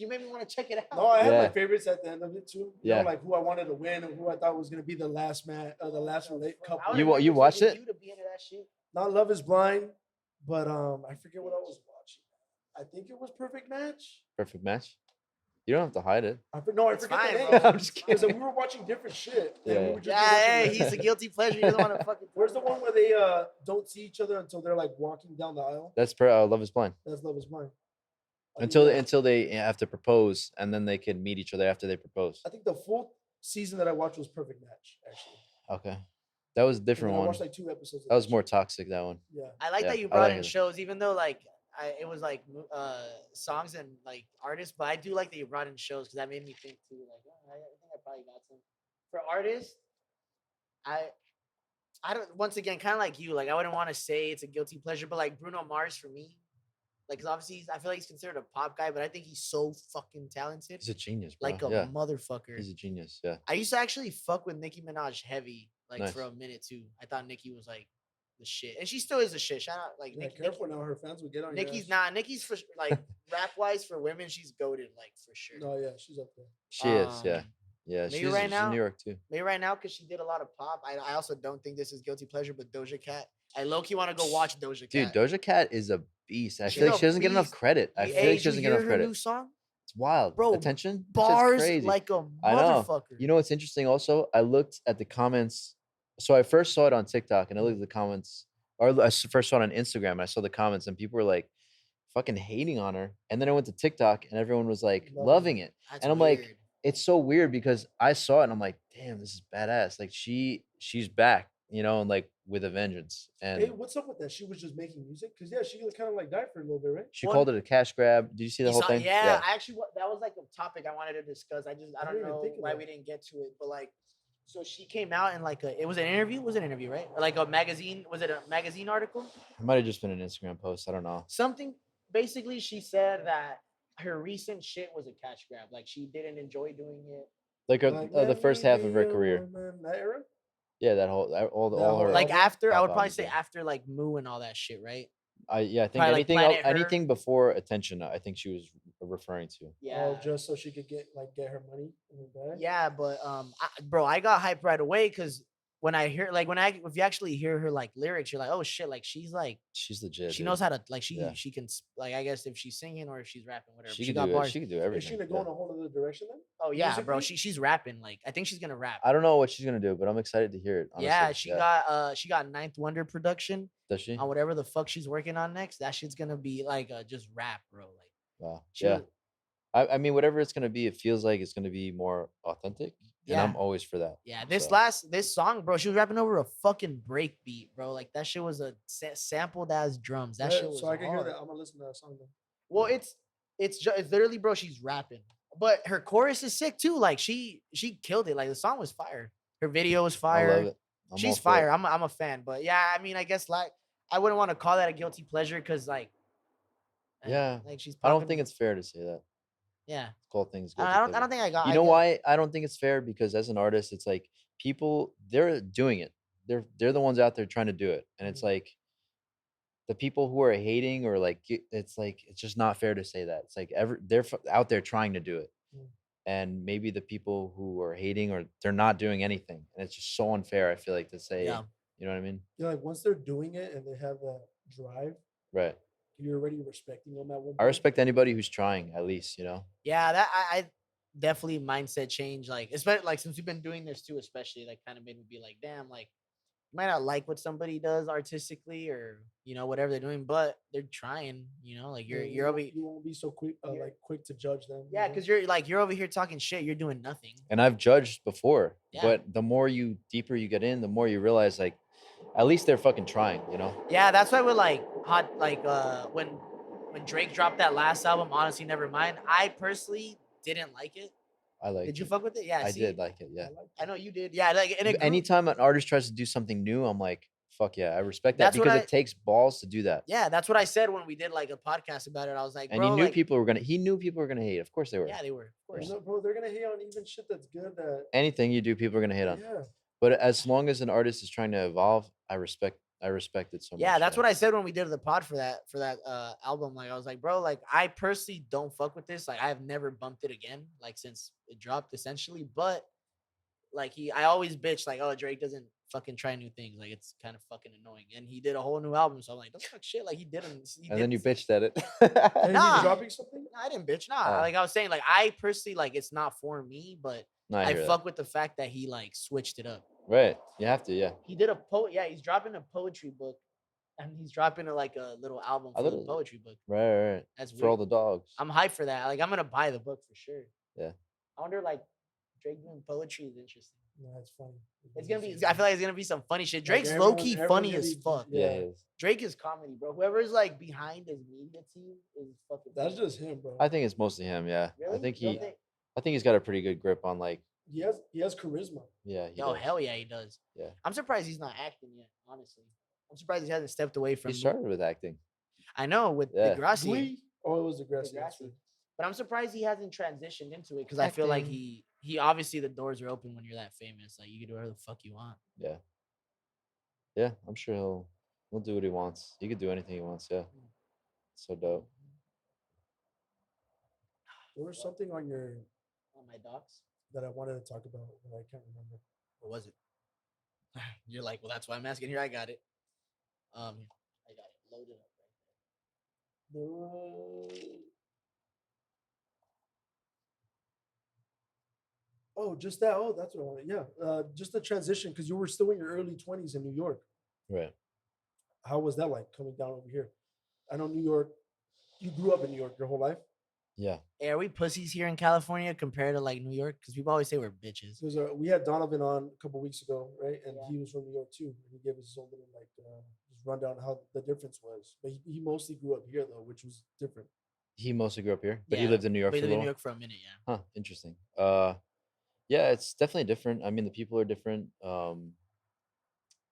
made me want to check it out. No, I had my Yeah. favorites at the end of it too. You Yeah. know, like who I wanted to win and who I thought was gonna be the last relate Fuck, I couple. would've You never watched expected it? You to be into that shit. Not Love Is Blind, but I forget what I was watching. I think it was Perfect Match. Perfect Match. You don't have to hide it. I It's forget fine, the bro. name. I'm just Because we kidding. were watching different shit. Yeah, And we yeah. were just Yeah, watching hey, that. he's a guilty pleasure. He doesn't want to fucking. Where's the one where they don't see each other until they're like walking down the aisle? That's Love Is Blind. That's Love Is Blind. Until they have to propose, and then they can meet each other after they propose. I think the full season that I watched was Perfect Match, actually. Okay, that was a And different then I one. watched like 2 episodes. of That was shit. more toxic. That one. Yeah. I like Yeah, that you I brought like in it. shows, even though like it was like songs and like artists, but I do like that you brought in shows because that made me think too. Like, oh, I think I probably got some for artists. I don't. Once again, kind of like you. Like, I wouldn't want to say it's a guilty pleasure, but like Bruno Mars for me, like, 'cause obviously I feel like he's considered a pop guy, but I think he's so fucking talented, He's a genius, bro. like a yeah, motherfucker. he's a genius. Yeah. I used to actually fuck with Nicki Minaj heavy, like Nice. for a minute too. I thought Nicki was like the shit, and she still is the shit. Shout out, like Yeah, Nicki. careful now. Her fans will get on Nikki's your ass. Nikki's for like rap wise for women, she's goaded like for sure. No, yeah, she's up there. She is. Yeah. Um, Yeah. maybe She's, right she's now- in New York too. Maybe right now because she did a lot of pop. I also don't think this is guilty pleasure, but Doja Cat. I low key want to go watch Doja Dude, Cat. Doja Cat is a beast. I She's feel like a she doesn't get enough beast. credit. I Hey, feel like did she doesn't you get hear enough her credit. new song? It's wild. Bro, Attention. That shit's Bars crazy. like a I know. motherfucker. You know what's interesting also? I looked at the comments. So I first saw it on TikTok, and I looked at the comments, or first saw it on Instagram, and I saw the comments, and people were like fucking hating on her. And then I went to TikTok, and everyone was like Loving loving it. That's and I'm like, weird. it's so weird because I saw it, and I'm like, damn, this is badass. Like she's back, you know, and like with a vengeance. And Hey, what's up with that? She was just making music? Because, yeah, she kind of like died for a little bit, right? she One- called it a cash grab. Did you see the You whole saw- thing? Yeah, I actually that was like a topic I wanted to discuss. I didn't don't even know think of why that. we didn't get to it, but like, so she came out in like it was an interview. Was it an interview, right? Or like a magazine? Was it a magazine article? It might have just been an Instagram post. I don't know. Something. Basically, she said that her recent shit was a cash grab. Like she didn't enjoy doing it. Like Like, the let first me half of be her your career. woman, that era? Yeah, that whole all whole her Like album? after, I would Pop probably albums, say yeah. after like Moo and all that shit, right? I think Probably, like, anything Planet Her. anything before Attention, I think she was referring to. Yeah. Oh, just so she could get her money in her bag? Yeah, but bro, I got hyped right away because when I hear if you actually hear her like lyrics, you're like, oh shit, like she's like She's legit. she dude. knows how to like Yeah. she can like I guess if she's singing or if she's rapping, whatever. She She could got do bars. it. She could do Is everything. she going to go yeah. in a whole other direction then? Oh yeah, bro. musically? She's rapping. Like I think she's gonna rap. I don't know what she's gonna do, but I'm excited to hear it. Honestly. Yeah, she got Ninth Wonder production Does she? on whatever the fuck she's working on next. That shit's gonna be like just rap, bro. Like Wow. she Yeah. was- I mean, whatever it's gonna be, it feels like it's gonna be more authentic, and I'm Yeah. always for that. Yeah, So, this song, bro, she was rapping over a fucking break beat, bro. Like that shit was a sampled as drums. That Yeah, shit was so I can hear hard. that. I'm going to listen to that song then. Well, it's literally, bro, she's rapping. But her chorus is sick too. Like she killed it. Like the song was fire. Her video was I fire. love it. I'm all She's for it. fire. I'm a fan. But yeah, I mean, I guess like I wouldn't want to call that a guilty pleasure because like Yeah, like she's I don't popping- think it's fair to say that. yeah. Call things. I guilty don't pleasure. think I got You I know get- why I don't think it's fair? Because as an artist, it's like people they're doing it. they're the ones out there trying to do it, and it's like the people who are hating or like it's like it's just not fair to say that. It's like they're out there trying to do it, and maybe the people who are hating or they're not doing anything, and it's just so unfair. I feel like to say, Yeah. you know what I mean? Yeah, like once they're doing it and they have that drive, Right. you're already respecting them at one I point. respect anybody who's trying, at least, you know. Yeah, that I definitely mindset change. Like, especially like since we've been doing this too, especially like kind of made me be like, damn, like you might not like what somebody does artistically or whatever they're doing, but they're trying. Like Yeah, you're over. you won't be so quick, like quick to judge them. Yeah, because you're over here talking shit. You're doing nothing. And I've judged before, Yeah. but the more deeper you get in, the more you realize like at least they're fucking trying, you know? Yeah, that's why with like when Drake dropped that last album, honestly, never mind. I personally didn't like it. I like Did you it. fuck with it? Yeah, I see? did like it, yeah. I know you did. Yeah, like and it grew- Anytime an artist tries to do something new, I'm like, fuck yeah, I respect that That's what because I- it takes balls to do that. Yeah, that's what I said when we did like a podcast about it. I was like, And bro, he knew like, people were gonna hate. Of course they were. yeah, they were. Of course. Bro, they're gonna hate on even shit that's good. That Anything you do, people are gonna hate on. yeah, But as long as an artist is trying to evolve, I respect it so much. Yeah, that's what I said when we did the pod for that album. Like I was like, bro, like I personally don't fuck with this. Like I have never bumped it again, like since it dropped essentially. But like I always bitch like, oh, Drake doesn't fucking try new things. Like it's kind of fucking annoying. And he did a whole new album, so I'm like, don't fuck shit. Like he didn't. And then you bitched at it. and Nah. he's dropping something. No, I didn't bitch. Nah, Oh. like I was saying, like I personally like it's not for me, but No, I hear that. fuck with the fact that he like switched it up. Right. You have to, yeah. He did a he's dropping a poetry book, and he's dropping a little album for the little- poetry book. Right. That's For all weird. the dogs. I'm hyped for that. Like I'm gonna buy the book for sure. Yeah. I wonder like Drake doing poetry is interesting. No, it's funny. It's gonna be. I feel like it's gonna be some funny shit. Like, Drake's everyone- low key everyone's funny gonna as be- fuck. Yeah, he is. Drake is comedy, bro. Whoever's like behind his media team is fucking. That's funny. just him, bro. I think it's mostly him, yeah. Really? I think You don't think- I think he's got a pretty good grip on like, he has charisma. yeah, he Oh does. hell yeah, he does. Yeah. I'm surprised he's not acting yet. Honestly, I'm surprised he hasn't stepped away from. He started with acting. I know with Yeah. Degrassi. Glee? Oh, it was aggressive. Degrassi. But I'm surprised he hasn't transitioned into it because I feel like Acting. he obviously the doors are open when you're that famous. Like you can do whatever the fuck you want. Yeah. Yeah, I'm sure he'll do what he wants. He could do anything he wants, yeah. So dope. There was something on your On my docs. that I wanted to talk about, but I can't remember. What was it? You're like, well, that's why I'm asking. Here, I got it. I got it loaded up right There was... Oh, just that. Oh, that's what I wanted. Yeah, just the transition because you were still in your early 20s in New York. Right. How was that like coming down over here? I know New York. You grew up in New York your whole life. Yeah. there. Hey, are we pussies here in California compared to like New York? Because people always say we're bitches. Because we had Donovan on a couple weeks ago, right? And Yeah. he was from New York too. And he gave us his own little like just rundown how the difference was. But he mostly grew up here though, which was different. He mostly grew up here, but he Yeah, lived in New York But for he a lived in little. New York for a minute, yeah. Huh, interesting. Yeah, it's definitely different. I mean, the people are different.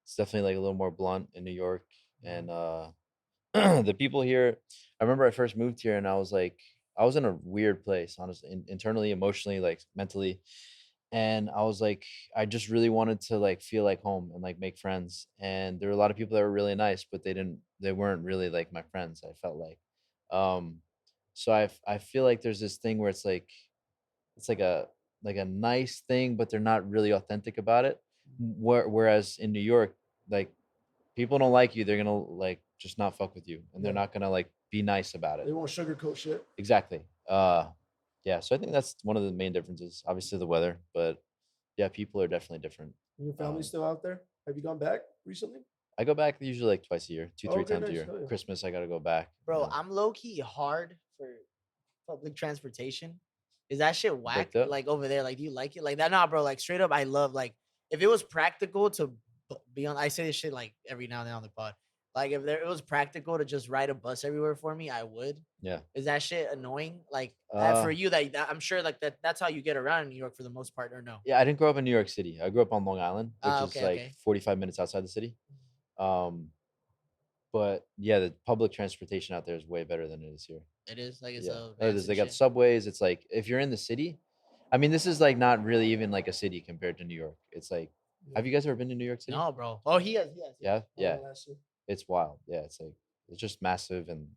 It's definitely like a little more blunt in New York, and the people here. I remember I first moved here, and I was in a weird place, honestly, internally, emotionally, like mentally, and I was like, I just really wanted to like feel like home and like make friends. And there were a lot of people that were really nice, but they weren't really like my friends. I felt like, so I feel like there's this thing where it's like a nice thing, but they're not really authentic about it. Whereas in New York, like people don't like you, they're gonna like just not fuck with you, and they're Yeah. not gonna like be nice about They it. won't sugarcoat shit. Exactly. Yeah. So I think that's one of the main differences. Obviously the weather, but yeah, people are definitely different. And your family's Um, still out there? Have you gone back recently? I go back usually like twice a year, two, Oh, three okay, times a nice. year. Hell yeah. Christmas, I gotta go back. Bro, Yeah. I'm low key hard for public transportation. Is that shit whack? up? Like over there, like do you like it? Like that? Nah, bro. Like straight up, I love like if it was practical to be on. I say this shit like every now and then on the pod. Like if it was practical to just ride a bus everywhere for me, I would. Yeah. Is that shit annoying? Like Uh, for you, that I'm sure like that's how you get around in New York for the most part, or no? Yeah, I didn't grow up in New York City. I grew up on Long Island, which Ah, is okay, like okay. 45 minutes outside the city. But yeah, the public transportation out there is way better than it is here. It is like it's Yeah, a they got subways. It's like if you're in the city, I mean, this is like not really even like a city compared to New York. It's like Have you guys ever been to New York City? No, bro. Oh, he has. Yeah, yeah. Last year. It's wild. Yeah, it's like it's just massive, and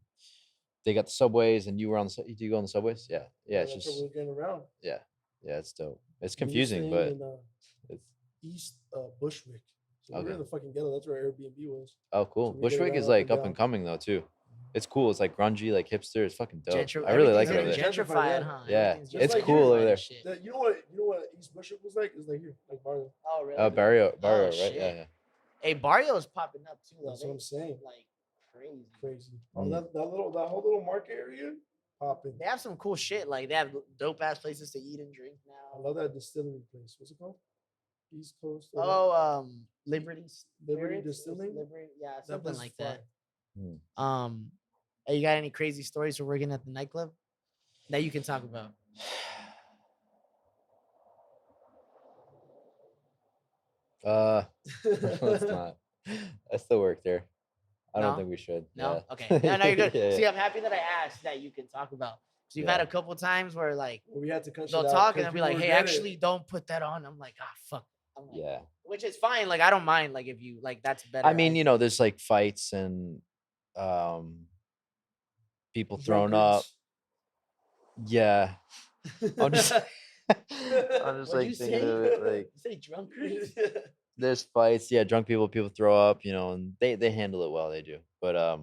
they got the subways, and you were on the. Do you go on the subways? Yeah, yeah. It's that's just what we're getting around. yeah, yeah. It's dope. It's We were confusing, staying but in, it's East Bushwick. So we were okay. in the fucking ghetto. That's where Airbnb was. Oh, cool. we get Bushwick around is up like and up down. and coming though too. It's cool. It's like grungy, like hipster. It's fucking dope. Gentr- I really like everything's it over getting there. Gentrified, gentrified, yeah. huh? Yeah, Everything's Just it's like cool here. over there. Shit. You know what East Bushwick was like? It was like here, like Barlow. Oh, really? Barrio, right? shit. Yeah, yeah. Hey, Barrio's popping up too, though. That's what I'm saying. Like crazy. Crazy. Oh, Mm. that whole little market area, popping. They have some cool shit. Like they have dope ass places to eat and drink I now. love that distillery place. What's it called? East Coast. Liberty Spirits? Distilling? Liberty, yeah, That something place like is that. Mm. Hey, you got any crazy stories for working at the nightclub that you can talk about? Let's not. I still work there. I don't No? think we should. No? Yeah. Okay. No, you're good. Yeah, See, yeah. I'm happy that I asked that you can talk about. So you've had Yeah. a couple times where like We had to cut they'll shit out talk and 'cause they'll be people like, would hey, get it. actually don't put that on. I'm like, fuck. I'm like, Yeah. which is fine. Like I don't mind. Like if you like that's better. I mean, you know, there's like fights and people thrown up. Yeah. I'm just I'm just What'd you like say? thinking of it like You say drunkards? there's fights, yeah, drunk people throw up, you know, and they handle it well, they do. But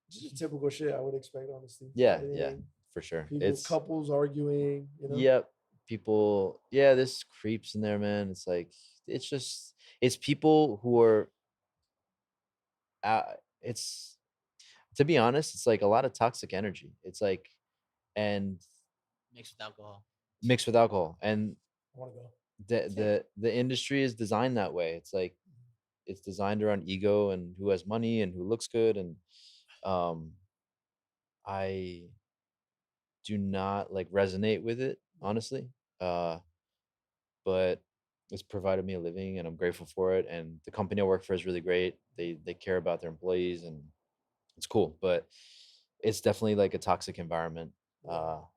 Just typical shit I would expect, honestly. yeah, yeah, Anything. for sure. People, It's couples arguing. You know. yep, people, yeah, there's creeps in there, man. It's like it's people who are it's to be honest, it's like a lot of toxic energy. It's like and Mixed with alcohol. mixed with alcohol. And I want to go. the industry is designed that way. It's like it's designed around ego and who has money and who looks good. And I do not like resonate with it, honestly. But it's provided me a living and I'm grateful for it. And the company I work for is really great. They care about their employees and it's cool. But it's definitely like a toxic environment.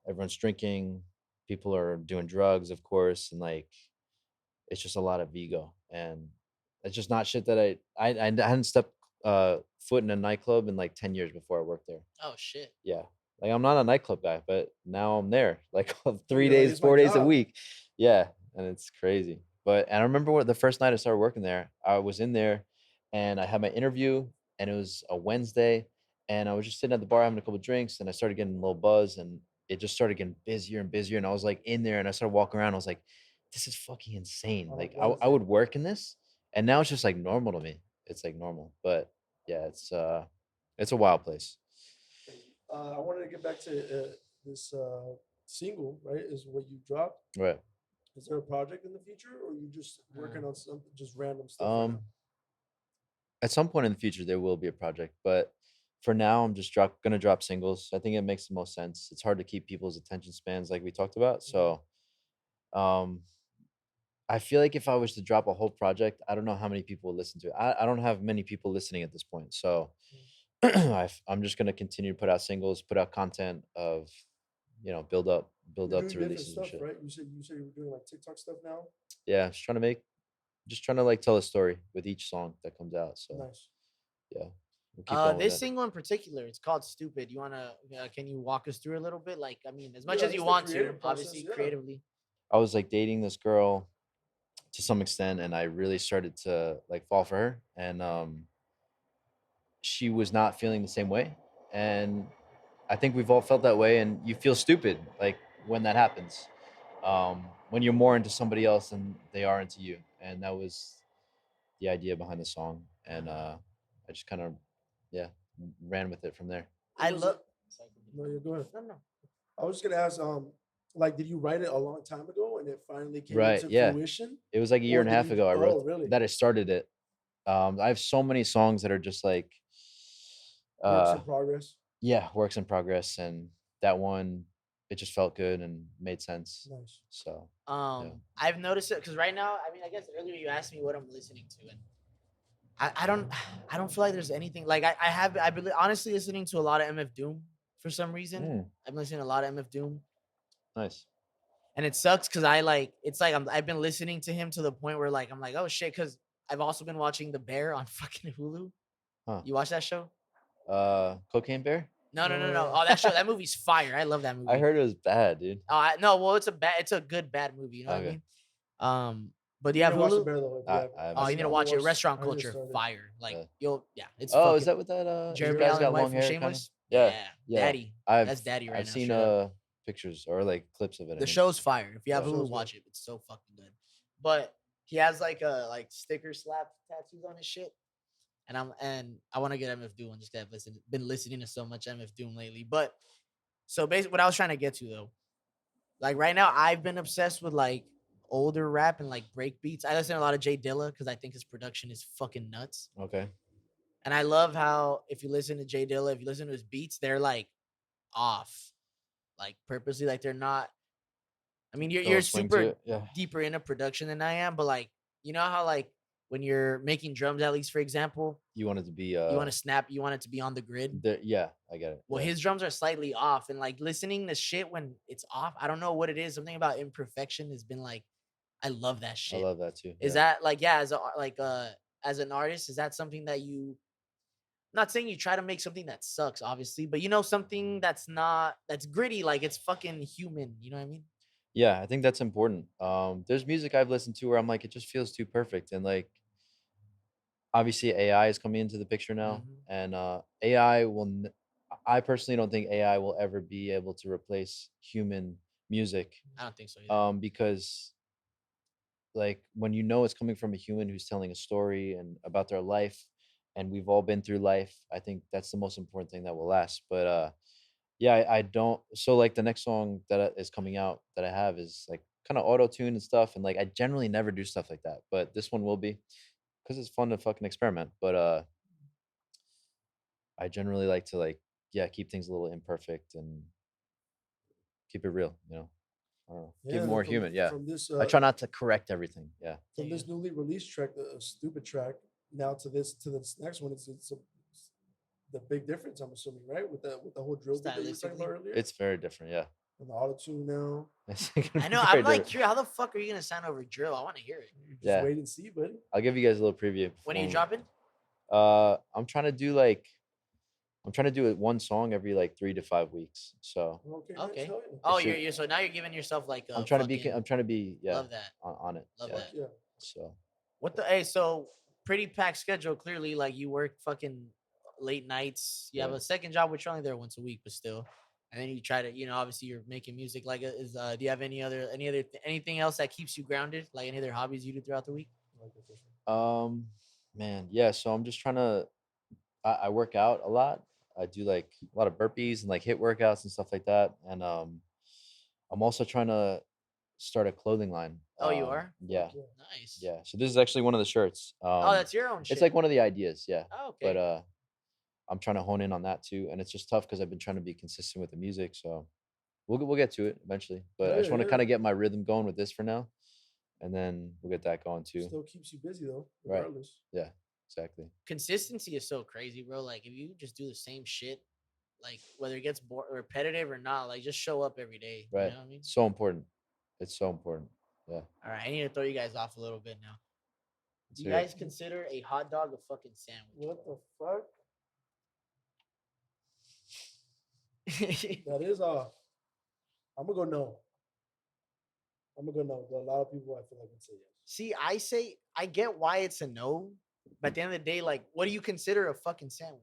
Everyone's drinking, people are doing drugs, of course, and like it's just a lot of ego. And it's just not shit that I hadn't stepped foot in a nightclub in like 10 years before I worked there. Oh shit. Yeah. Like I'm not a nightclub guy, but now I'm there like 3 You're like, days, "It's my 4 days a job." week. Yeah. And it's crazy. And I remember what the first night I started working there, I was in there and I had my interview and it was a Wednesday and I was just sitting at the bar having a couple drinks and I started getting a little buzz and it just started getting busier and busier. And I was like in there and I started walking around. I was like, this is fucking insane. On a Like I Wednesday. would work in this and now it's just like normal to me. It's like normal, but yeah, it's a wild place. I wanted to get back to this single, right? Is what you dropped. Right. Is there a project in the future, or you just working on some just random stuff? Right now? At some point in the future there will be a project, but for now I'm just gonna drop singles. I think it makes the most sense. It's hard to keep people's attention spans like we talked about. So I feel like if I was to drop a whole project, I don't know how many people will listen to it. I don't have many people listening at this point. So I'm just gonna continue to put out singles, put out content of, you know, build up You're to doing different releases and stuff, shit. right? You said you were doing like TikTok stuff now. Yeah, just trying to like tell a story with each song that comes out. So Nice. yeah, we'll keep going with This that. single in particular, it's called "Stupid." You wanna? Can you walk us through a little bit? Like, I mean, as much Yeah, as you just the want to, creative process, obviously, yeah. creatively. I was like dating this girl to some extent and I really started to like fall for her and she was not feeling the same way and I think we've all felt that way and you feel stupid like when that happens. When you're more into somebody else than they are into you. And that was the idea behind the song and I just kind of ran with it from there. I was love. No, you're good. No. I was just gonna ask, like, did you write it a long time ago and it finally came Right, into yeah. fruition? It was like a year Or and a did half you- ago I oh, wrote really? that I started it. I have so many songs that are just like Works in progress. yeah, works in progress, and that one it just felt good and made sense. Nice. So I've noticed it because right now, I mean, I guess earlier you asked me what I'm listening to, and I don't feel like there's anything like I've been honestly listening to a lot of MF Doom for some reason. I've been listening to a lot of MF Doom, nice. and it sucks because I like it's like I've been listening to him to the point where like I'm like, oh shit, because I've also been watching The Bear on fucking Hulu. Huh. You watch that show? Cocaine Bear. No. Oh, that movie's fire. I love that movie. I heard it was bad, dude. No, well, it's a good bad movie. You know what I Okay. mean? But You you have gotta watch The Hulu. Bear, though, if you I haven't. haven't Oh, you seen need to that. watch it. Watched- Restaurant I just culture, started. fire. Like Yeah. it's. Oh, fucking, is that what that Jeremy guy's Allen got White long from hair? Kinda? Shameless? Yeah. Daddy. That's Daddy right I've now. seen straight up. pictures or like clips of it. I The think. show's fire. If you have Yeah. Hulu, Show's watch it. It's so fucking good. But he has like a sticker slap tattoos on his shit. And I want to get MF Doom just 'cause I've been listening to so much MF Doom lately. But so basically what I was trying to get to though, like right now I've been obsessed with like older rap and like break beats. I listen to a lot of Jay Dilla because I think his production is fucking nuts. Okay. And I love how if you listen to Jay Dilla, if you listen to his beats, they're like off. Like purposely, like they're not. I mean, you're Little swing to super it, yeah. deeper into production than I am, but like you know how like when you're making drums, at least for example, You want it to be you want to snap, you want it to be on the grid. yeah, I get it. Well, yeah. his drums are slightly off, and like listening to shit when it's off, I don't know what it is. Something about imperfection has been like, I love that I shit. love that too. Is yeah. that like as an artist, is that something that you? Not saying you try to make something that sucks, obviously, but you know something that's gritty, like it's fucking human. You know what I mean? Yeah, I think that's important. There's music I've listened to where I'm like, it just feels too perfect, and like obviously AI is coming into the picture now, Mhm. and AI will. I personally don't think AI will ever be able to replace human music, I don't think so either. because like when you know it's coming from a human who's telling a story and about their life, and we've all been through life, I think that's the most important thing that will last. But yeah, I don't. So like the next song that is coming out that I have is like kind of auto tune and stuff, and like I generally never do stuff like that, but this one will be because it's fun to fucking experiment. But I generally like to like yeah keep things a little imperfect and keep it real. I don't know, keep Yeah, it more from- human. Yeah, From this, I try not to correct everything. Yeah, from this newly released track, the stupid track, now to this next one, it's the big difference. I'm assuming, right, with the whole drill beat that you were talking about Stylistically? earlier, it's very different. Yeah, and the auto tune now. It's I know. very I'm like different. curious. How the fuck are you gonna sound over drill? I want to hear it. Just Yeah. wait and see, buddy. I'll give you guys a little preview. When are you from- dropping? I'm trying to do it one song every like 3 to 5 weeks. So Okay. Okay. Hell yeah. Oh, should- you're so now you're giving yourself like a I'm trying to be fucking- yeah Love that. on it. Love yeah. that. Yeah. So What the hey? So pretty packed schedule. Clearly, like you work fucking late nights. You have Yeah. a second job, which you're only there once a week, but still. And then you try to, obviously you're making music. Like, do you have anything else that keeps you grounded? Like any other hobbies you do throughout the week? man, yeah. So I'm just trying to. I work out a lot. I do like a lot of burpees and like hit workouts and stuff like that. And I'm also trying to start a clothing line. Oh, you are? Yeah, Nice. yeah. So this is actually one of the shirts. Oh, that's your own shit. It's like one of the ideas. Yeah. Oh, okay. But I'm trying to hone in on that too, and it's just tough because I've been trying to be consistent with the music. So we'll get to it eventually. But I just want to Yeah. kind of get my rhythm going with this for now, and then we'll get that going too. Still keeps you busy though, Right. regardless. Yeah, exactly. Consistency is so crazy, bro. Like if you just do the same shit, like whether it gets repetitive or not, like just show up every day. Right. You know what I mean? So important. It's so important. Yeah. All right, I need to throw you guys off a little bit now. Do you hear it. guys consider a hot dog a fucking sandwich? What the fuck? That is I'm gonna go no. But a lot of people I feel like would say yes. See, I get why it's a no, but at the end of the day, like, what do you consider a fucking sandwich?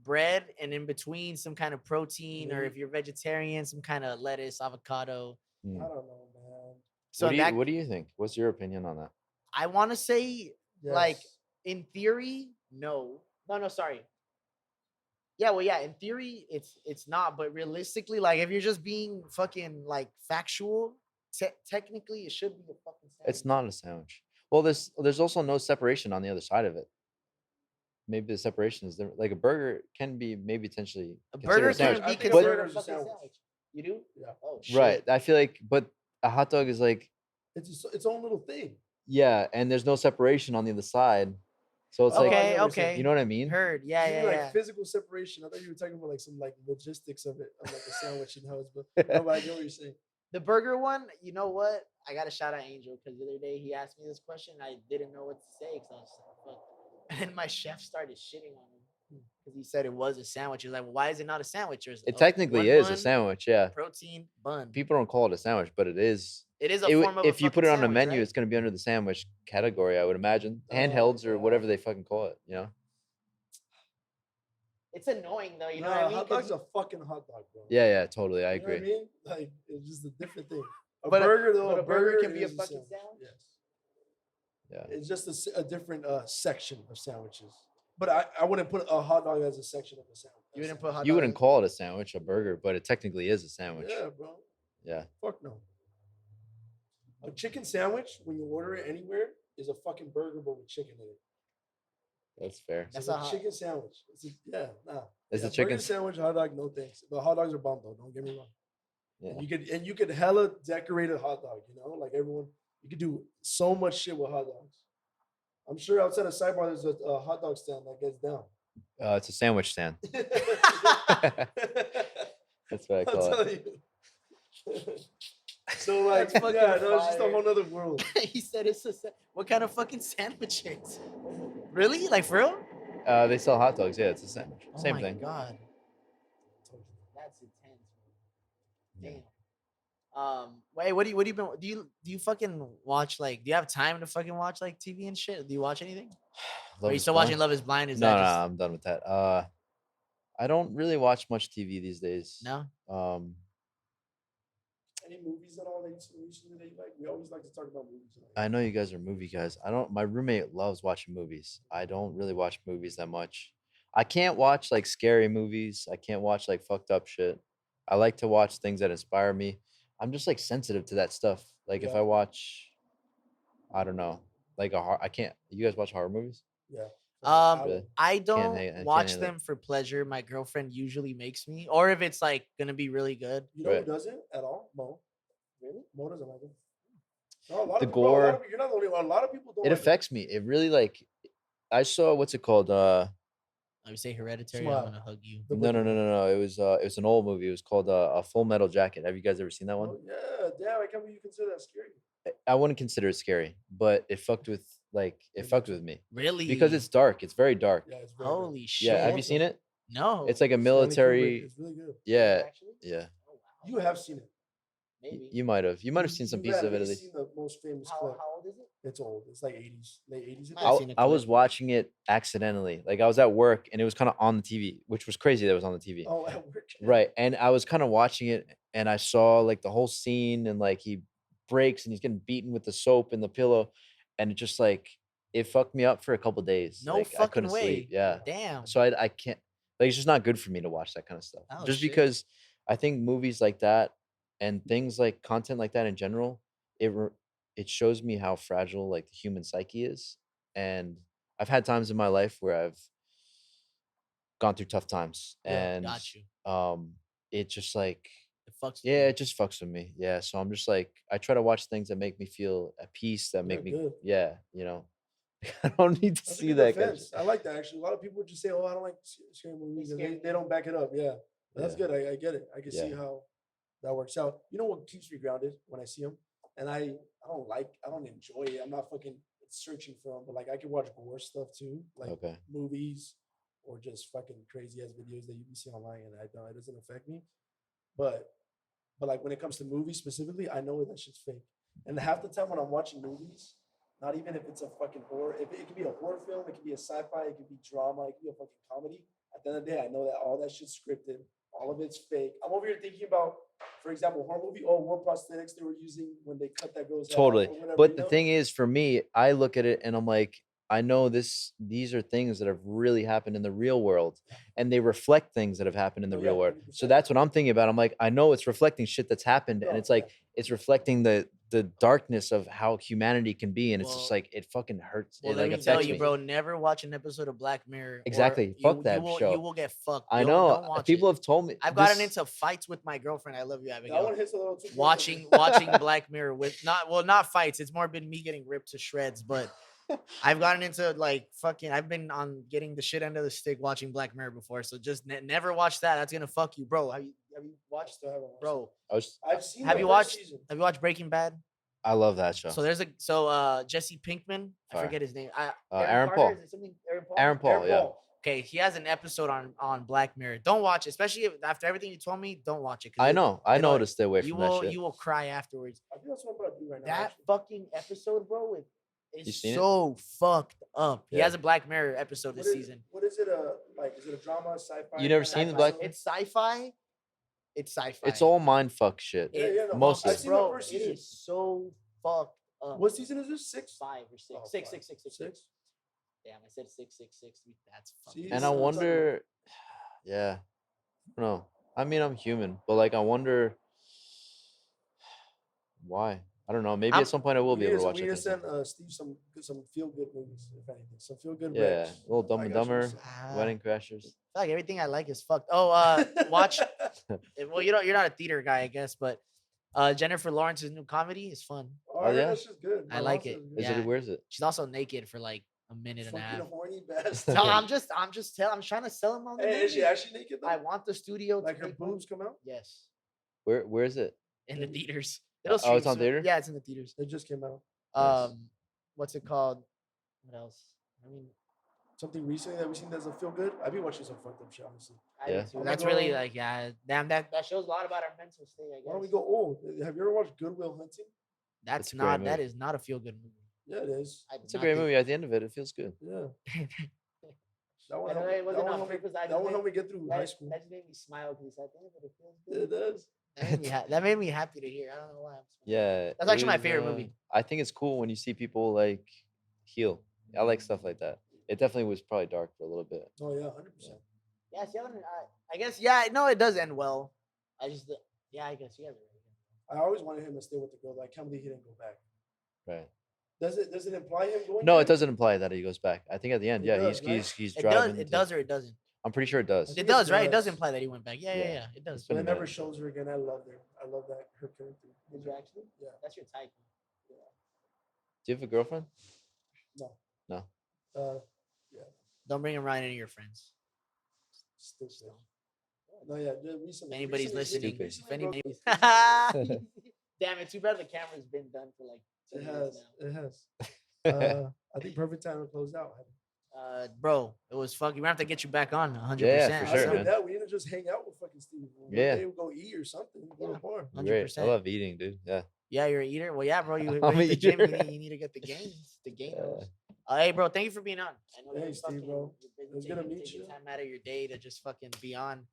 Bread and in between some kind of protein, or Mhm. if you're vegetarian, some kind of lettuce, avocado. Mm. I don't know, man. So What do you think? What's your opinion on that? I want to say, like, Yes. in theory, no. No, sorry. Yeah, well, yeah, in theory, it's not, but realistically, like, if you're just being fucking like factual, technically, it should be a fucking sandwich. It's not a sandwich. Well, there's also no separation on the other side of it. Maybe the separation is different. Like a burger can be maybe potentially A considered burger a sandwich. can I be think a considered a burger's a fucking sandwich. sandwich. You do? Yeah. Oh shit. Right. I feel like, but a hot dog is like, It's its own little thing. yeah, and there's no separation on the other side. So it's Oh, I like, know Okay, what you're saying. okay. you know what I mean? Heard. Yeah, You mean, yeah, like yeah. physical separation. I thought you were talking about like some like logistics of it, of like a sandwich and how it's. But no, but I get what you're saying. The burger one, you know what? I got to shout out Angel because the other day he asked me this question. I didn't know what to say because I was like, fuck. And then my chef started shitting on him because he said it was a sandwich. He was like, well, why is it not a sandwich? There's It a technically one is a bun, sandwich. Yeah. protein bun. People don't call it a sandwich, but it is. It is a It form of a if you put fucking it on a sandwich, menu, right? it's going to be under the sandwich category, I would imagine. Oh, Handhelds or God. whatever they fucking call it, you know? It's annoying though. You know Nah, what I mean? hot 'Cause dog's a fucking hot dog, bro. Yeah, totally. I You know what I agree. mean? Like, it's just a different thing. A But burger, though, but a burger can be a is fucking sandwich. sandwich? Yes. Yeah. It's just a different section of sandwiches. But I wouldn't put a hot dog as a section of a sandwich. You wouldn't put hot You dog wouldn't as- call it a sandwich, a burger, but it technically is a sandwich. Yeah, bro. Yeah. Fuck no. A chicken sandwich, when you order it anywhere, is a fucking burger but with chicken in it. That's fair. That's It's a a hot- chicken sandwich. Yeah, nah. Is Yeah, the chicken burger sandwich, hot dog, no thanks. But hot dogs are bomb though. Don't get me wrong. Yeah. You could hella decorate a hot dog. You know, like everyone, you could do so much shit with hot dogs. I'm sure outside of Sidebar there's a hot dog stand that gets down. It's a sandwich stand. That's what I I'll call tell it. you. So like, That's fucking yeah, no, it's just a fire. whole nother world. He said it's a what kind of fucking sandwich is? Really? Like for real? They sell hot dogs. Yeah, it's a sandwich. Oh Same my thing. God. That's intense. Yeah. Damn. Wait, what do you been do you fucking watch like do you have time to fucking watch like TV and shit? Do you watch anything? Love Are you is still Blind? watching Love is Blind? Is No, that no, just I'm done with that. I don't really watch much TV these days. no? Any movies at all that you've seen recently that you like? We always like to talk about movies. I know you guys are movie guys. My roommate loves watching movies. I don't really watch movies that much. I can't watch like scary movies. I can't watch like fucked up shit. I like to watch things that inspire me. I'm just like sensitive to that stuff. Like if Yeah. I watch, I don't know, like I can't. You guys watch horror movies? Yeah. Really? I don't can't watch handle it. them for pleasure. My girlfriend usually makes me, or if it's like gonna be really good. You know Right. who doesn't at all? Mo. Really? Mo doesn't like it. No, a lot The of people, a lot gore- of, you're not the only one. A lot of people don't. It like affects me. It really like. I saw what's it called? I would say Hereditary. Smile. I'm gonna hug you. The No. It was an old movie. It was called a Full Metal Jacket. Have you guys ever seen that one? Oh, yeah, damn! I can't believe you consider that scary. I wouldn't consider it scary, but it fucked with me Really? because it's dark. It's very dark. Yeah, it's very good. holy shit. Yeah, have you seen it? No. It's like a Stanley Kubrick, military. It's really good. Yeah, Actually? yeah. Oh, wow. You have seen it. Maybe. You might have. You might have seen some You've pieces at of it at least least. seen the most famous how clip. old is it? It's old. It's like 80s, late 80s. Might have seen a I was clip. watching it accidentally. Like I was at work and it was kind of on the TV, which was crazy that it was on the TV. Oh, at work. Right. And I was kind of watching it and I saw like the whole scene and like he breaks and he's getting beaten with the soap and the pillow. And it just like, it fucked me up for a couple days. No like, I fucking couldn't way. sleep. Yeah. Damn. So I can't, like, it's just not good for me to watch that kind of stuff. Oh, just shit. because I think movies like that and things like content like that in general, it shows me how fragile like the human psyche is. And I've had times in my life where I've gone through tough times Yeah, and got you. it just like It fucks. with yeah, you. it just fucks with me. Yeah, so I'm just like I try to watch things that make me feel at peace, that make me good. yeah, you know. I don't need to That's a see good that kind of defense. I like that actually. A lot of people just say, "Oh, I don't like scary movies," and they don't back it up. Yeah, but that's Yeah. good. I get it. I can see Yeah. how that works out. You know what keeps me grounded when I see them, and I don't enjoy it. I'm not fucking searching for them, but like I can watch gore stuff too, like Okay. movies or just fucking crazy ass videos that you can see online, and it doesn't affect me. But like when it comes to movies specifically, I know that shit's fake. And half the time when I'm watching movies, not even if it's a fucking horror, if it could be a horror film, it could be a sci-fi, it could be drama, it could be a fucking comedy. At the end of the day, I know that all that shit's scripted, all of it's fake. I'm over here thinking about, for example, horror movie. Oh, what prosthetics they were using when they cut that girl's head off Totally. or whatever, But you the know? thing is, for me, I look at it and I'm like, I know these are things that have really happened in the real world and they reflect things that have happened in the Oh, real yeah, world. So 100%. that's what I'm thinking about. I'm like, I know it's reflecting shit that's happened and No, it's like it's reflecting the darkness of how humanity can be and it's just Well- like it fucking hurts. Well, It let like me tell affects you, me. bro. Never watch an episode of Black Mirror. or Exactly. Fuck that you show. will get fucked. I Don't know watch people it. have told me I've gotten this- into fights with my girlfriend. I love you, That Abigail. one hits a little too close. watching Black Mirror with not fights. It's more been me getting ripped to shreds. But I've gotten into like fucking. I've been on getting the shit end of the stick watching Black Mirror before. So just never watch that. That's gonna fuck you, bro. you I watched, still haven't watched bro? I've seen. Have the you first watched? Season. Have you watched Breaking Bad? I love that show. So there's Jesse Pinkman. I Fire. forget his name. Aaron Carter, Paul. Is it something Aaron Paul? Aaron Paul, yeah. Okay, he has an episode on Black Mirror. Don't watch it, especially after everything you told me. Don't watch it. I know. I know it'll- to stay away You from will that shit. you will cry afterwards. I think that's what I'm about to do right now. That actually. fucking episode, bro, You is seen it? so fucked up. He Yeah. has a Black Mirror episode What this is- season. What is it? Like, is it a drama, sci-fi? You never kinda seen the episode? Black- It's sci-fi. It's sci-fi. It's all mind fuck shit. Yeah, yeah, no, Mostly. I've seen the bro. first It season. is so fucked up. What season is this? 6? 5 or 6? Oh, Six, five. six, six, six, six. Damn, I said 666. That's fucking. See, And so I I'm talking wonder, yeah, I don't know. I mean, I'm human, but like, I wonder why. I don't know. Maybe I'm- at some point I will be able to watch We need it. to send Steve some feel good movies, if anything. Some feel good. Yeah, a little Dumb I and got you. Dumber, Ah, Wedding Crashers. I feel like everything I like is fucked. Oh, watch. Well, you're not a theater guy, I guess, but Jennifer Lawrence's new comedy is fun. Oh, yeah? that's just good. I like it. Is Yeah. it? Where's it? She's also naked for like a minute and a half. Fucking horny bastard. No, I'm trying to sell him on the Hey, is she movie. actually naked though? I want the studio Like to her make one. boobs come out? Yes, Where is it? in the theaters. Oh, it's stream on soon. theater? Yeah, it's in the theaters. It just came out. Nice. What's it called? What else? I mean, Something recently that we seen that's a feel good. I've been watching some fucked up shit, honestly. I Yeah. do too. I'm That's gonna really go- like, yeah, damn, that shows a lot about our mental state, I Why don't we guess. go old? Have you ever watched Good Will Hunting? That's It's a great not, that movie. is not a feel good movie. Yeah, it is. I do It's a not great think- movie. At the end of it, it feels good. Yeah. That I one know helped it me- wasn't that one on helped me- purpose, I that one just helped me get through high school. That just made me smile because he said, "Damn, but it feels Yeah, good." it does. That made me happy to hear. I don't know why. I'm smiling. Yeah. That's actually my it was, favorite movie. I think it's cool when you see people like heal. I like stuff like that. It definitely was probably dark for a little bit. Oh yeah, 100%. Yeah, see, I guess, yeah, no, it does end well. I just, yeah, I guess you guys are right. I always wanted him to stay with the girl. But I can't believe he didn't go back. Right. Does it imply him going? No, back? it doesn't imply that he goes back. I think at the end, It yeah, does, right? he's It driving. does, it to- does or it doesn't. I'm pretty sure it does. think It it does, right? It does does. imply that he went back. Yeah, Yeah. it does. been But a it never minute. shows her again. I love her. I love that her character. Did you actually? Yeah. That's your type. Do you have a girlfriend? No. No. Don't bring him right into your friends. Stupid. No, yeah. Recently, If anybody's listening, Stupid. if anybody's, Stupid. damn it, too bad the camera's been done for like 2 It minutes has. now. It has. I think perfect time to close out. Bro, it was fucking. We're gonna have to get you back on 100%. Yeah, for I sure, said man. that we need to just hang out with fucking Steve. Yeah. Maybe we'll go eat or something. Go to a bar. Great. I 100%. love eating, dude. Yeah. Yeah, you're an eater. Well, yeah, bro. You I'm hit a the gym. eater. You need to get the gains. The gains. Yeah. Hey, bro. Thank you for being on. I know Hey, you're Steve, fucking, bro. you're busy It was good to taking- meet taking you. time out of your day to just fucking be on.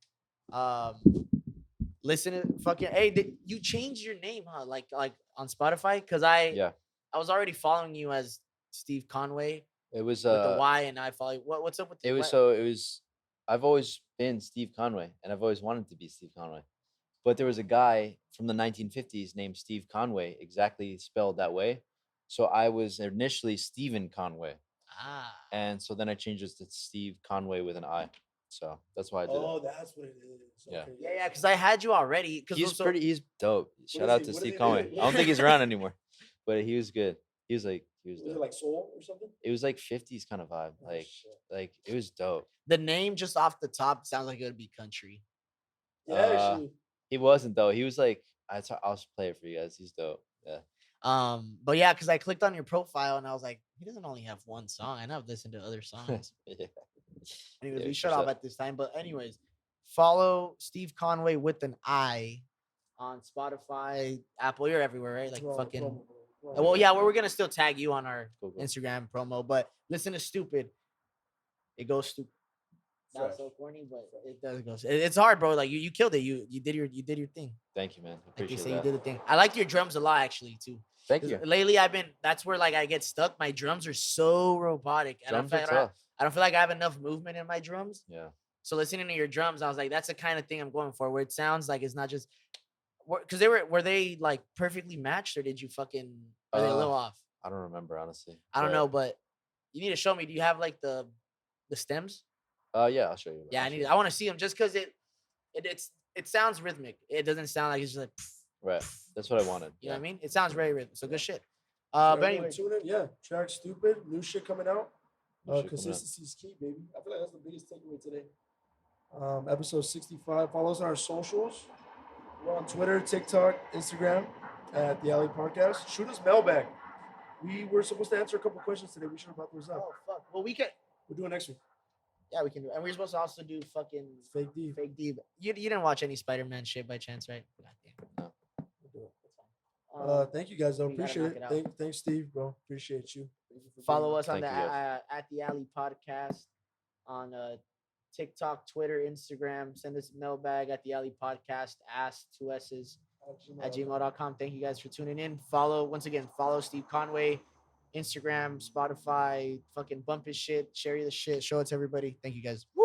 Listen to fucking. Hey, you changed your name, huh? Like on Spotify? Because Yeah. I was already following you as Steve Conway It was with the Y, and I follow you. What's up with the it was Y? so it was I've always been Steve Conway and I've always wanted to be Steve Conway. But there was a guy from the 1950s named Steve Conway, exactly spelled that way. So I was initially Stephen Conway. Ah. And so then I changed it to Steve Conway with an I. So that's why I did Oh, it. that's what it is. Yeah. Okay, Yeah, because I had you already. He's he's dope. Shout is out he? to What Steve does he Conway. do? I don't think he's around anymore. But he was good. He was Was dope. it like soul or something? It was like 50s kind of vibe. Oh, Like shit. like it was dope. The name just off the top sounds like it would be country. Yeah, Uh, actually. He wasn't though. He was like I'll just play it for you guys. He's dope. Yeah. But yeah, because I clicked on your profile and I was like, he doesn't only have one song. I know I've listened to other songs. Yeah. Anyways, Yeah, we for shut off sure. at this time. But anyways, follow Steve Conway with an I on Spotify, Apple. You're everywhere, right? Like Promo, fucking. promo, promo. Well, yeah, we're gonna still tag you on our Cool, cool. Instagram promo. But listen to Stupid. It goes stupid. Not Fresh. so corny, but it does go. It's hard, bro. Like you killed it. You did your thing. Thank you, man. Like you Appreciate say, you that. did the thing. I like your drums a lot, actually, too. Thank 'Cause you. Lately, that's where like I get stuck. My drums are so robotic, and Drums I, are feel like tough. I don't feel like I have enough movement in my drums. Yeah. So listening to your drums, I was like, that's the kind of thing I'm going for, where it sounds like it's not just because were they like perfectly matched, or did you fucking were they a little off? I don't remember honestly. I don't but- know, but you need to show me. Do you have like the stems? Yeah, I'll show you. Yeah, I'll show you. I want to see them just because it sounds rhythmic. It doesn't sound like it's just like Right. That's what I wanted. you know yeah. what I mean. It sounds very rhythmic. So good shit. So But everyone anyway, tune in. Yeah, track Stupid, new shit coming out. New shit coming out. Consistency is key, baby. I feel like that's the biggest takeaway today. Episode 65. Follow us on our socials. We're on Twitter, TikTok, Instagram at the Alley Podcast. Shoot us mailbag. We were supposed to answer a couple questions today. We should have brought those up. Oh fuck. Well, we can. We're doing next week. Yeah, we can do it. And we're supposed to also do fucking Fake D. Fake D. You didn't watch any Spider-Man shit by chance, right? God damn. We'll do it. That's fine. Thank you guys, though. we gotta Appreciate knock it. it out. Thanks, Steve, bro. Appreciate you. Thank you for being Follow on. us on Thank the you, guys. at the Alley Podcast on TikTok, Twitter, Instagram. Send us a mailbag at the Alley Podcast. Ask 2 S's at gmail.com. Thank you guys for tuning in. Follow Steve Conway, Instagram, Spotify, fucking bump his shit, share the shit, show it to everybody. Thank you guys. Woo!